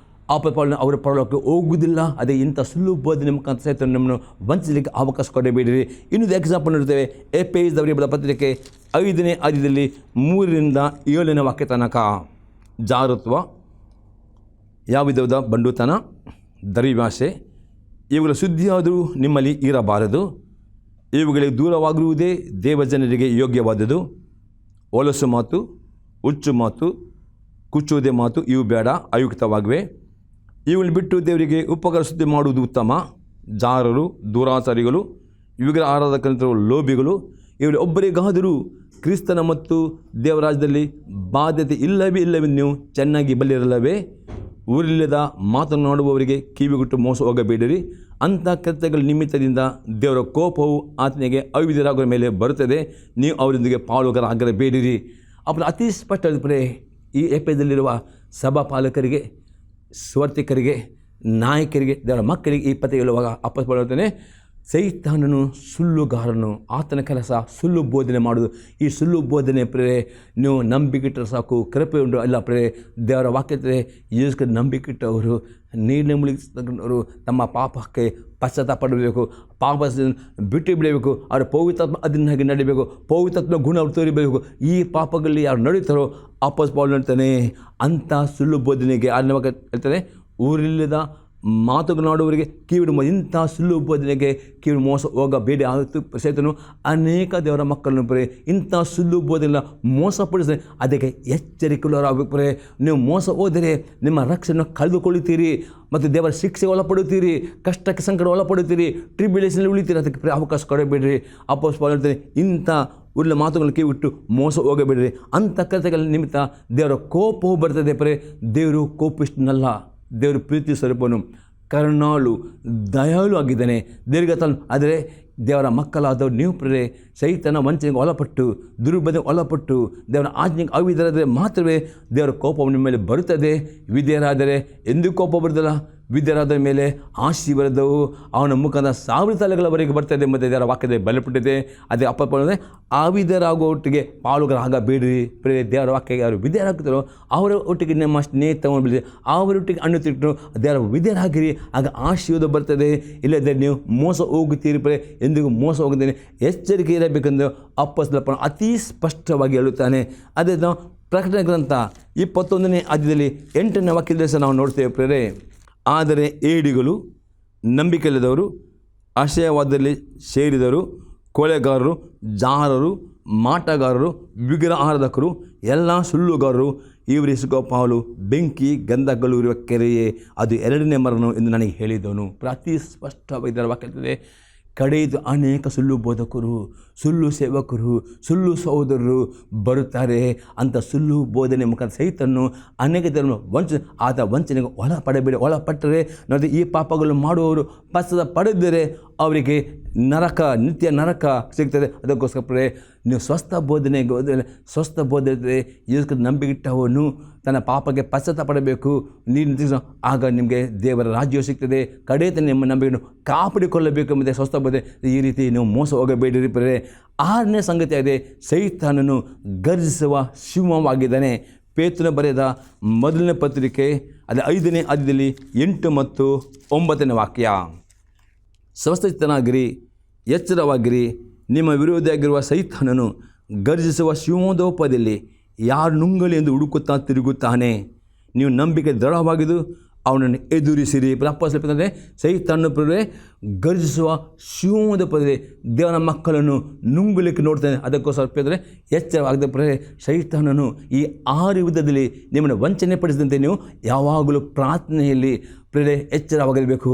Speaker 1: ಅಪೊಸ್ತಲನು ಅವರ ಪರಲೋಕಕ್ಕೆ ಹೋಗುವುದಿಲ್ಲ. ಅದೇ ಇಂಥ ಸುಳ್ಳು ಬೋಧನೆ ಮುಖಾಂತರ ಸಹಿತ ನಮ್ಮನ್ನು ವಂಚಿಸಲಿಕ್ಕೆ ಅವಕಾಶ ಕೊಡಬೇಡಿರಿ. ಇನ್ನೊಂದು ಎಕ್ಸಾಂಪಲ್ ನೋಡ್ತೇವೆ. ಎಫೆಸದವರಿಗೆ ಬರೆದ ಪತ್ರಿಕೆ 5ನೇ ಅಧ್ಯಾಯದಲ್ಲಿ 3ರಿಂದ 7ನೇ ವಾಕ್ಯ ತನಕ. ಜಾರತ್ವ, ಯಾವ ವಿಧವಾದ ಬಂಡುತನ, ದರಿಭಾಷೆ ಇವುಗಳ ಸುದ್ದಿಯಾದರೂ ನಿಮ್ಮಲ್ಲಿ ಇರಬಾರದು. ಇವುಗಳಿಗೆ ದೂರವಾಗಿರುವುದೇ ದೇವಜನರಿಗೆ ಯೋಗ್ಯವಾದುದು. ಹೊಲಸು ಮಾತು, ಹುಚ್ಚು ಮಾತು, ಕುಚ್ಚುವುದೇ ಮಾತು ಇವು ಬೇಡ, ಅಯುಕ್ತವಾಗಿವೆ. ಇವುಗಳನ್ನು ಬಿಟ್ಟು ದೇವರಿಗೆ ಉಪಕಾರ ಸುದ್ದಿ ಮಾಡುವುದು ಉತ್ತಮ. ಜಾರರು, ದುರಾಚಾರಿಗಳು, ವಿಗ್ರಹ ಆರಾಧಕರು, ಲೋಭಿಗಳು ಇವರು ಒಬ್ಬರಿಗಾದರೂ ಕ್ರಿಸ್ತನ ಮತ್ತು ದೇವರಾಜ್ಯದಲ್ಲಿ ಬಾಧ್ಯತೆ ಇಲ್ಲವೆಂದು ನೀವು ಚೆನ್ನಾಗಿ ಬಲ್ಲಿರಲ್ಲವೇ. ಊರಿಲ್ಲದ ಮಾತನಾಡುವವರಿಗೆ ಕಿವಿಗುಟ್ಟು ಮೋಸ ಹೋಗಬೇಡಿರಿ. ಅಂಥ ಕೃತ್ಯಗಳ ನಿಮಿತ್ತದಿಂದ ದೇವರ ಕೋಪವು ಆತನಿಗೆ ಅವಿಧರಾಗುವ ಮೇಲೆ ಬರುತ್ತದೆ. ನೀವು ಅವರೊಂದಿಗೆ ಪಾಲುಗಾರರಾಗಬೇಡಿರಿ. ಅವನು ಅತಿ ಸ್ಪಷ್ಟಪಡೆ ಈ ಎಫೆಸದಲ್ಲಿರುವ ಸಭಾಪಾಲಕರಿಗೆ, ಸ್ವಾರ್ಥಿಕರಿಗೆ, ನಾಯಕರಿಗೆ, ದೇವರ ಮಕ್ಕಳಿಗೆ ಈ ಪತ್ರಿಕೆ ಹೇಳುವಾಗ ಅಪೊಸ್ತಲನು ಹೇಳ್ತಾನೆ, ಸೈತಾನನು ಸುಳ್ಳುಗಾರನು, ಆತನ ಕೆಲಸ ಸುಳ್ಳು ಬೋಧನೆ ಮಾಡೋದು. ಈ ಸುಳ್ಳು ಬೋಧನೆ ಪ್ರೇರೆ ನೀವು ನಂಬಿಕಿಟ್ಟರೆ ಸಾಕು, ಕೃಪೆ ಉಂಟು ಅಲ್ಲ ಪ್ರೇರೆ. ದೇವರ ವಾಕ್ಯತೆ ಯೇಸು ನಂಬಿಕಿಟ್ಟವರು ನೀರಿನ ಮುಳುಗಿಸಿದವರು ತಮ್ಮ ಪಾಪಕ್ಕೆ ಪಶ್ಚಾತ್ತಾಪ ಪಡಬೇಕು, ಪಾಪ ಬಿಟ್ಟು ಬಿಡಬೇಕು. ಅವರು ಪವಿತ್ರಾತ್ಮ ಅದನ್ನಾಗಿ ನಡಿಬೇಕು, ಪವಿತ್ರಾತ್ಮ ಗುಣ ಅವರು ತೋರಿಬೇಕು. ಈ ಪಾಪಗಳಲ್ಲಿ ಯಾರು ನಡೀತಾರೋ ಅಪೊಸ್ತಲನು ಹೇಳ್ತಾನೆ ಅಂಥ ಸುಳ್ಳು ಬೋಧನೆಗೆ ಹೇಳ್ತಾನೆ, ಊರಿಲ್ಲದ ಮಾತುಗಳಾಡುವವರಿಗೆ ಕಿವಿಡು ಇಂಥ ಸುಳ್ಳು ಬೋಧನೆಗೆ ಕಿವಿ ಮೋಸ ಹೋಗಬೇಡಿ. ಆಗುತ್ತೆ ಸೈತನು ಅನೇಕ ದೇವರ ಮಕ್ಕಳನ್ನು ಬರೀ ಇಂಥ ಸುಳ್ಳು ಬೋಧನೆಲ್ಲ ಮೋಸಪಡಿಸಿ ಅದಕ್ಕೆ ಎಚ್ಚರಿಕೆಯುಳ್ಳವರಾಗಬೇಕು. ಬರೀ ನೀವು ಮೋಸ ಹೋದರೆ ನಿಮ್ಮ ರಕ್ಷಣೆ ಕಳೆದುಕೊಳ್ಳುತ್ತೀರಿ ಮತ್ತು ದೇವರ ಶಿಕ್ಷೆ ಒಳಪಡುತ್ತೀರಿ, ಕಷ್ಟಕ್ಕೆ ಸಂಕಟ ಒಳಪಡುತ್ತೀರಿ, ಟ್ರಿಬ್ಯುಲೇಷನಲ್ಲಿ ಉಳಿತೀರಿ. ಅದಕ್ಕೆ ಅವಕಾಶ ಕೊಡಬೇಡ್ರಿ. ಅಪೊಸ್ತಲನು ಹೇಳ್ತಾನೆ ಇಂಥ ಉಳ್ಳ ಮಾತುಗಳನ್ನು ಕಿವಿಟ್ಟು ಮೋಸ ಹೋಗಬೇಡ್ರಿ. ಅಂಥ ಕಥೆಗಳ ನಿಮಿತ್ತ ದೇವರ ಕೋಪವು ಬರ್ತದೆ. ಪರೇ ದೇವರು ಕೋಪಿಷ್ಟನಲ್ಲ, ದೇವರು ಪ್ರೀತಿ ಸ್ವರೂಪನು, ಕರುಣಾಳು, ದಯಾಳು ಆಗಿದ್ದಾನೆ, ದೀರ್ಘತನು. ಆದರೆ ದೇವರ ಮಕ್ಕಳಾದವರು ನೀವು ಪ್ರೇರೆ ಸೈತನ ವಂಚನೆಗೆ ಒಳಪಟ್ಟು, ದುರ್ಬಲತೆಗೆ ಒಳಪಟ್ಟು, ದೇವರ ಆಜ್ಞೆಗೆ ಅವಿಧರಾದರೆ ಮಾತ್ರವೇ ದೇವರ ಕೋಪವು ನಿಮ್ಮ ಮೇಲೆ ಬರುತ್ತದೆ. ವಿಧೇಯರಾದರೆ ಎಂದೂ ಕೋಪ ಬರುವುದಿಲ್ಲ. ವಿದ್ಯರಾದ ಮೇಲೆ ಆಶೀರ್ವಾದವು ಅವನ ಮುಖದ 1000 ತಲೆಗಳವರೆಗೆ ಬರ್ತದೆ ಎಂಬುದೇ ದೇವರ ವಾಕ್ಯದಲ್ಲಿ ಬಲಪಟ್ಟಿದೆ. ಅದೇ ಅಪೊಸ್ತಲನು ಅವಿಧರಾಗುವ ಒಟ್ಟಿಗೆ ಪಾಲುಗಾರರಾಗಬೇಡಿರಿ. ಪ್ರೇರೆ ದೇವರ ವಾಕ್ಯಕ್ಕೆ ಯಾರು ವಿಧೇಯರಾಗ್ತಾರೋ ಅವರ ಒಟ್ಟಿಗೆ ನಿಮ್ಮ ಸ್ನೇಹಿತವನ್ನು ಬೆಳೆಸಿ ಅವರೊಟ್ಟಿಗೆ ಅಣ್ಣುತ್ತಿಟ್ಟು ದೇವರ ವಿಧೇಯರಾಗಿರಿ. ಆಗ ಆಶೀರ್ವಾದ ಬರ್ತದೆ. ಇಲ್ಲದೆ ನೀವು ಮೋಸ ಹೋಗುತ್ತೀರಿ. ಪ್ರೇರೆ ಎಂದಿಗೂ ಮೋಸ ಹೋಗುತ್ತೇನೆ, ಎಚ್ಚರಿಕೆ ಇರಬೇಕೆಂದು ಅಪೊಸ್ತಲನು ಅತಿ ಸ್ಪಷ್ಟವಾಗಿ ಹೇಳುತ್ತಾನೆ. ಅದೇ ನಾವು ಪ್ರಕಟಣೆ ಗ್ರಂಥ 21ನೇ ಅಧ್ಯಾಯದಲ್ಲಿ 8ನೇ ವಾಕ್ಯದಲ್ಲಿ ನಾವು ನೋಡ್ತೇವೆ. ಪ್ರೇರೆ ಆದರೆ ಏಡಿಗಳು, ನಂಬಿಕೆಯಿಲ್ಲದವರು, ಆಶಯವಾದದಲ್ಲಿ ಸೇರಿದವರು, ಕೊಲೆಗಾರರು, ಜಾರರು, ಮಾಟಗಾರರು, ವಿಗ್ರಹ ಆರಾಧಕರು, ಎಲ್ಲ ಸುಳ್ಳುಗಾರರು ಇವರು ಸಿಗುವ ಪಾಲು ಬೆಂಕಿ ಗಂಧಗಳು ಇರುವ ಕೆರೆಯೇ, ಅದು 2ನೇ ಮರನು ಎಂದು ನನಗೆ ಹೇಳಿದವನು. ಅತಿ ಸ್ಪಷ್ಟವಾಗಿ ಇದರ ವಾಕ್ಯ ಕಡೆಯದು ಅನೇಕ ಸುಳ್ಳು ಬೋಧಕರು, ಸುಳ್ಳು ಸೇವಕರು, ಸುಳ್ಳು ಸಹೋದರರು ಬರುತ್ತಾರೆ. ಅಂಥ ಸುಳ್ಳು ಬೋಧನೆ ಮುಖಾಂತರ ಸೈತನ್ನು ಅನೇಕ ಜನರು ಆತ ವಂಚನೆಗೆ ಒಳಪಟ್ಟರೆ ನೋಡಿ ಈ ಪಾಪಗಳು ಮಾಡುವವರು ಪಶ್ಚಾತ್ತಾಪ ಪಡೆದರೆ ಅವರಿಗೆ ನರಕ, ನಿತ್ಯ ನರಕ ಸಿಗ್ತದೆ. ಅದಕ್ಕೋಸ್ಕರ ನೀವು ಸ್ವಸ್ಥ ಬೋಧನೆ ಯೇಸು ನಂಬಿಗಿಟ್ಟವನು ತನ್ನ ಪಾಪಕ್ಕೆ ಪಶ್ಚಾತ್ತಾಪ ಪಡಬೇಕು. ನೀನು ಆಗ ನಿಮಗೆ ದೇವರ ರಾಜ್ಯವು ಸಿಗ್ತದೆ. ಕಡೆ ನಿಮ್ಮ ನಂಬಿಕೆಯನ್ನು ಕಾಪಾಡಿಕೊಳ್ಳಬೇಕು ಎಂಬುದೇ ಸ್ವಸ್ಥ ಬೋಧನೆ. ಈ ರೀತಿ ನೀವು ಮೋಸ ಹೋಗಬೇಡಿರಿ. ಪ್ರೇರೆ 6ನೇ ಸಂಗತಿ ಆಗಿದೆ, ಸೈತಾನನು ಗರ್ಜಿಸುವ ಸಿಂಹವಾಗಿದ್ದಾನೆ. ಪೇತ್ರನು ಬರೆದ 1ನೇ ಪತ್ರಿಕೆ ಅದೇ 5ನೇ ಅಧ್ಯಾಯದಲ್ಲಿ 8 ಮತ್ತು 9ನೇ ವಾಕ್ಯ. ಸ್ವಸ್ಥಚಿತ್ತನಾಗಿರಿ, ಎಚ್ಚರವಾಗಿರಿ. ನಿಮ್ಮ ವಿರೋಧಿಯಾಗಿರುವ ಸೈತಾನನು ಗರ್ಜಿಸುವ ಸಿಂಹದೋಪದಲ್ಲಿ ಯಾರು ನುಂಗಲಿ ಎಂದು ಹುಡುಕುತ್ತಾ ತಿರುಗುತ್ತಾನೆ. ನೀವು ನಂಬಿಕೆ ದೃಢವಾಗಿದ್ದು ಅವನನ್ನು ಎದುರಿಸಿರಿ. ಅಪ್ಪಸ್ತಲರು ಸೈತಾನನ ಪ್ರಿಯರೇ ಗರ್ಜಿಸುವ ಸಿಂಹದ ಪ್ರಿಯರೇ ದೇವರ ಮಕ್ಕಳನ್ನು ನುಂಗಲಿಕ್ಕೆ ನೋಡ್ತಾನೆ. ಅದಕ್ಕೋಸ್ಕರ ಪ್ರಿಯರೇ ಎಚ್ಚರವಾಗದ ಪ್ರಿಯರೇ ಸೈತಾನನು ಈ 6 ವಿಧದಲ್ಲಿ ನಿಮ್ಮನ್ನು ವಂಚನೆ ಪಡಿಸಿದಂತೆ ನೀವು ಯಾವಾಗಲೂ ಪ್ರಾರ್ಥನೆಯಲ್ಲಿ ಪ್ರಿಯರೇ ಎಚ್ಚರವಾಗಿರಬೇಕು.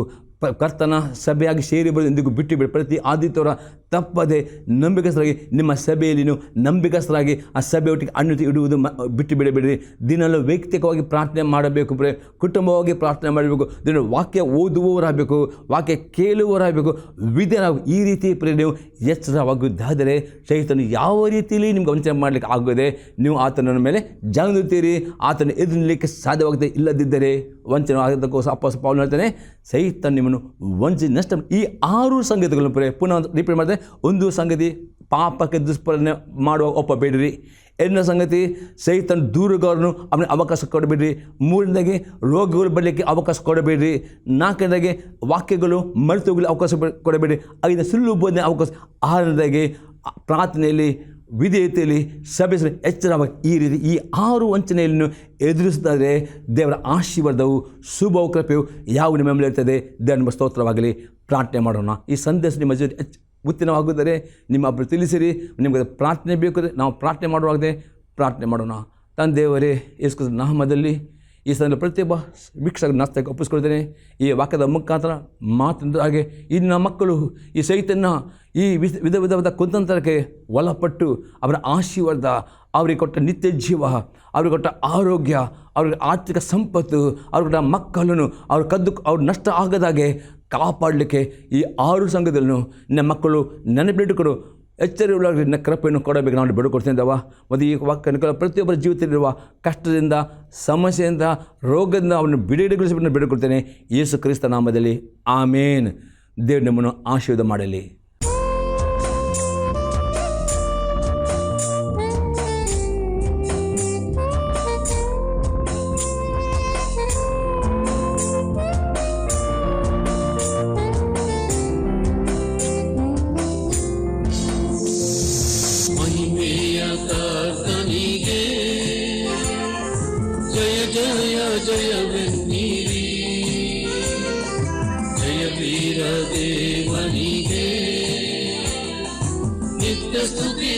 Speaker 1: ಕರ್ತನ ಸಭೆಯಾಗಿ ಸೇರಿ ಬರೋದು ಎಂದಿಗೂ ಬಿಟ್ಟು ಬಿಡಿ. ಪ್ರತಿ ಆದಿತ್ಯವಾರ ತಪ್ಪದೆ ನಂಬಿಕಸ್ಥರಾಗಿ ನಿಮ್ಮ ಸಭೆಯಲ್ಲಿ ನೀವು ನಂಬಿಕಸ್ಥರಾಗಿ ಆ ಸಭೆ ಒಟ್ಟಿಗೆ ಅಣ್ಣತೆ ಇಡುವುದು ಬಿಟ್ಟು ಬಿಡಬೇಡಿರಿ. ದಿನಲ್ಲೂ ವೈಯಕ್ತಿಕವಾಗಿ ಪ್ರಾರ್ಥನೆ ಮಾಡಬೇಕು. ಕುಟುಂಬವಾಗಿ ಪ್ರಾರ್ಥನೆ ಮಾಡಬೇಕು. ದಿನ ವಾಕ್ಯ ಓದುವವರಾಗಬೇಕು, ವಾಕ್ಯ ಕೇಳುವವರಾಗಬೇಕು, ವಿಧೇಯರಾಗಬೇಕು. ಈ ರೀತಿ ನೀವು ಎಚ್ಚರವಾಗುವುದಾದರೆ ಸೈತಾನನು ಯಾವ ರೀತಿಯಲ್ಲಿ ನಿಮ್ಗೆ ವಂಚನೆ ಮಾಡಲಿಕ್ಕೆ ಆಗೋದೆ. ನೀವು ಆತನ ಮೇಲೆ ಜಾಗೃತೀರಿ, ಆತನ ಎದುರಿಸಲಿಕ್ಕೆ ಸಾಧ್ಯವಾಗದೆ. ಇಲ್ಲದಿದ್ದರೆ ವಂಚನೆ ಆಗೋದಕ್ಕೋಸ್ಕರ ಅಪ್ಪಸ್ತಲ ಪೌಲನು ಹೇಳ್ತಾನೆ, ಸೈತಾನ ನಿಮ್ಮನ್ನು ವಂಚಿಸಿ ನಷ್ಟ. ಈ 6 ಸಂಗತಿಗಳನ್ನು ಪುನಃ ರಿಪೀಟ್ ಮಾಡಿದೆ. ಒಂದು ಸಂಗತಿ, ಪಾಪಕ್ಕೆ ದುಷ್ಪರಿಣಾಮ ಮಾಡುವ ಒಪ್ಪಬೇಡಿರಿ. 2ನೇ ಸಂಗತಿ, ಸೈತಾನ ದೂರುಗಾರನು ಅವನಿಗೆ ಅವಕಾಶ ಕೊಡಬೇಡ್ರಿ. 3ನೇದಾಗಿ ರೋಗಗಳು ಬರಲಿಕ್ಕೆ ಅವಕಾಶ ಕೊಡಬೇಡ್ರಿ. 4ನೇದಾಗಿ ವಾಕ್ಯಗಳು ಮರೆತುಗಳಿಗೆ ಅವಕಾಶ ಕೊಡಬೇಡ್ರಿ. 5ನೇ ಸುಳ್ಳು ಬೋಧನೆ ಅವಕಾಶ. 6ನೇದಾಗಿ ಪ್ರಾರ್ಥನೆಯಲ್ಲಿ ವಿಧೇಯತೆಯಲ್ಲಿ ಸಭೆ ಎಚ್ಚರವಾಗಿ ಈ ರೀತಿ ಈ 6 ವಂಚನೆಯನ್ನು ಎದುರಿಸಿದರೆ ದೇವರ ಆಶೀರ್ವಾದವು ಶುಭ ಕೃಪೆಯು ಯಾವ ನಿಮ್ಮ ಮೇಲೆ ಇರ್ತದೆ. ದೇವರ ನಿಮ್ಮ ಸ್ತೋತ್ರವಾಗಲಿ. ಪ್ರಾರ್ಥನೆ ಮಾಡೋಣ. ಈ ಸಂದೇಶ ನಿಮ್ಮ ಜೊತೆ ಉತ್ತೀರ್ಣವಾಗುತ್ತದೆ ನಿಮ್ಮೊಬ್ಬರು ತಿಳಿಸಿರಿ. ನಿಮಗೆ ಪ್ರಾರ್ಥನೆ ಬೇಕು, ನಾವು ಪ್ರಾರ್ಥನೆ ಮಾಡುವಾಗದೆ ಪ್ರಾರ್ಥನೆ ಮಾಡೋಣ. ತಂದೆಯವರೇ, ಯೇಸು ನಾಮದಲ್ಲಿ ಈ ಸಂದರ್ಭ ಪ್ರತಿಯೊಬ್ಬ ವೀಕ್ಷಕ ನಾಸ್ತಕ್ಕೆ ಒಪ್ಪಿಸ್ಕೊಳ್ತೇನೆ. ಈ ವಾಕ್ಯದ ಮುಖಾಂತರ ಮಾತಿನ ಹಾಗೆ ಇನ್ನು ಮಕ್ಕಳು ಈ ಸೈತನ್ನ ಈ ವಿಧ ವಿಧವಾದ ಕುತಂತ್ರಕ್ಕೆ ಒಳಪಟ್ಟು ಅವರ ಆಶೀರ್ವಾದ, ಅವರಿಗೆ ಕೊಟ್ಟ ನಿತ್ಯ ಜೀವ, ಅವ್ರಿಗೆ ಕೊಟ್ಟ ಆರೋಗ್ಯ, ಅವ್ರಿಗೆ ಆರ್ಥಿಕ ಸಂಪತ್ತು, ಅವ್ರಿಗೆ ಕೊಟ್ಟ ಮಕ್ಕಳನ್ನು ಅವ್ರು ನಷ್ಟ ಆಗದಾಗೆ ಕಾಪಾಡಲಿಕ್ಕೆ ಈ 6 ಸಂಘದಲ್ಲೂ ನನ್ನ ಮಕ್ಕಳು ನೆನಪಿಟ್ಟುಕೊಡು. ಎಚ್ಚರಿಕೆಯುಳ್ಳ ನಿನ್ನ ಕೃಪೆಯನ್ನು ಕೊಡಬೇಕು. ನಾವು ಬೇಡಿಕೊಡ್ತಿದ್ದೇವೆ. ಮತ್ತು ಈ ವಾಕ್ಯ ಪ್ರತಿಯೊಬ್ಬರ ಜೀವಿತದಲ್ಲಿರುವ ಕಷ್ಟದಿಂದ, ಸಮಸ್ಯೆಯಿಂದ, ರೋಗದಿಂದ ಅವನು ಬಿಡುಗಡೆಗೊಳಿಸಿ ಬೇಡಿಕೊಡ್ತೇನೆ ಯೇಸು ಕ್ರಿಸ್ತ ನಾಮದಲ್ಲಿ. ಆಮೇನ್. ದೇವರು ನಮ್ಮನ್ನು ಆಶೀರ್ವಾದ ಮಾಡಲಿ.
Speaker 2: ಜಯವೆನ್ನಿರಿ, ಜಯ ವೀರ ದೇವನಿಗೆ ನಿತ್ಯ ಸ್ತುತಿ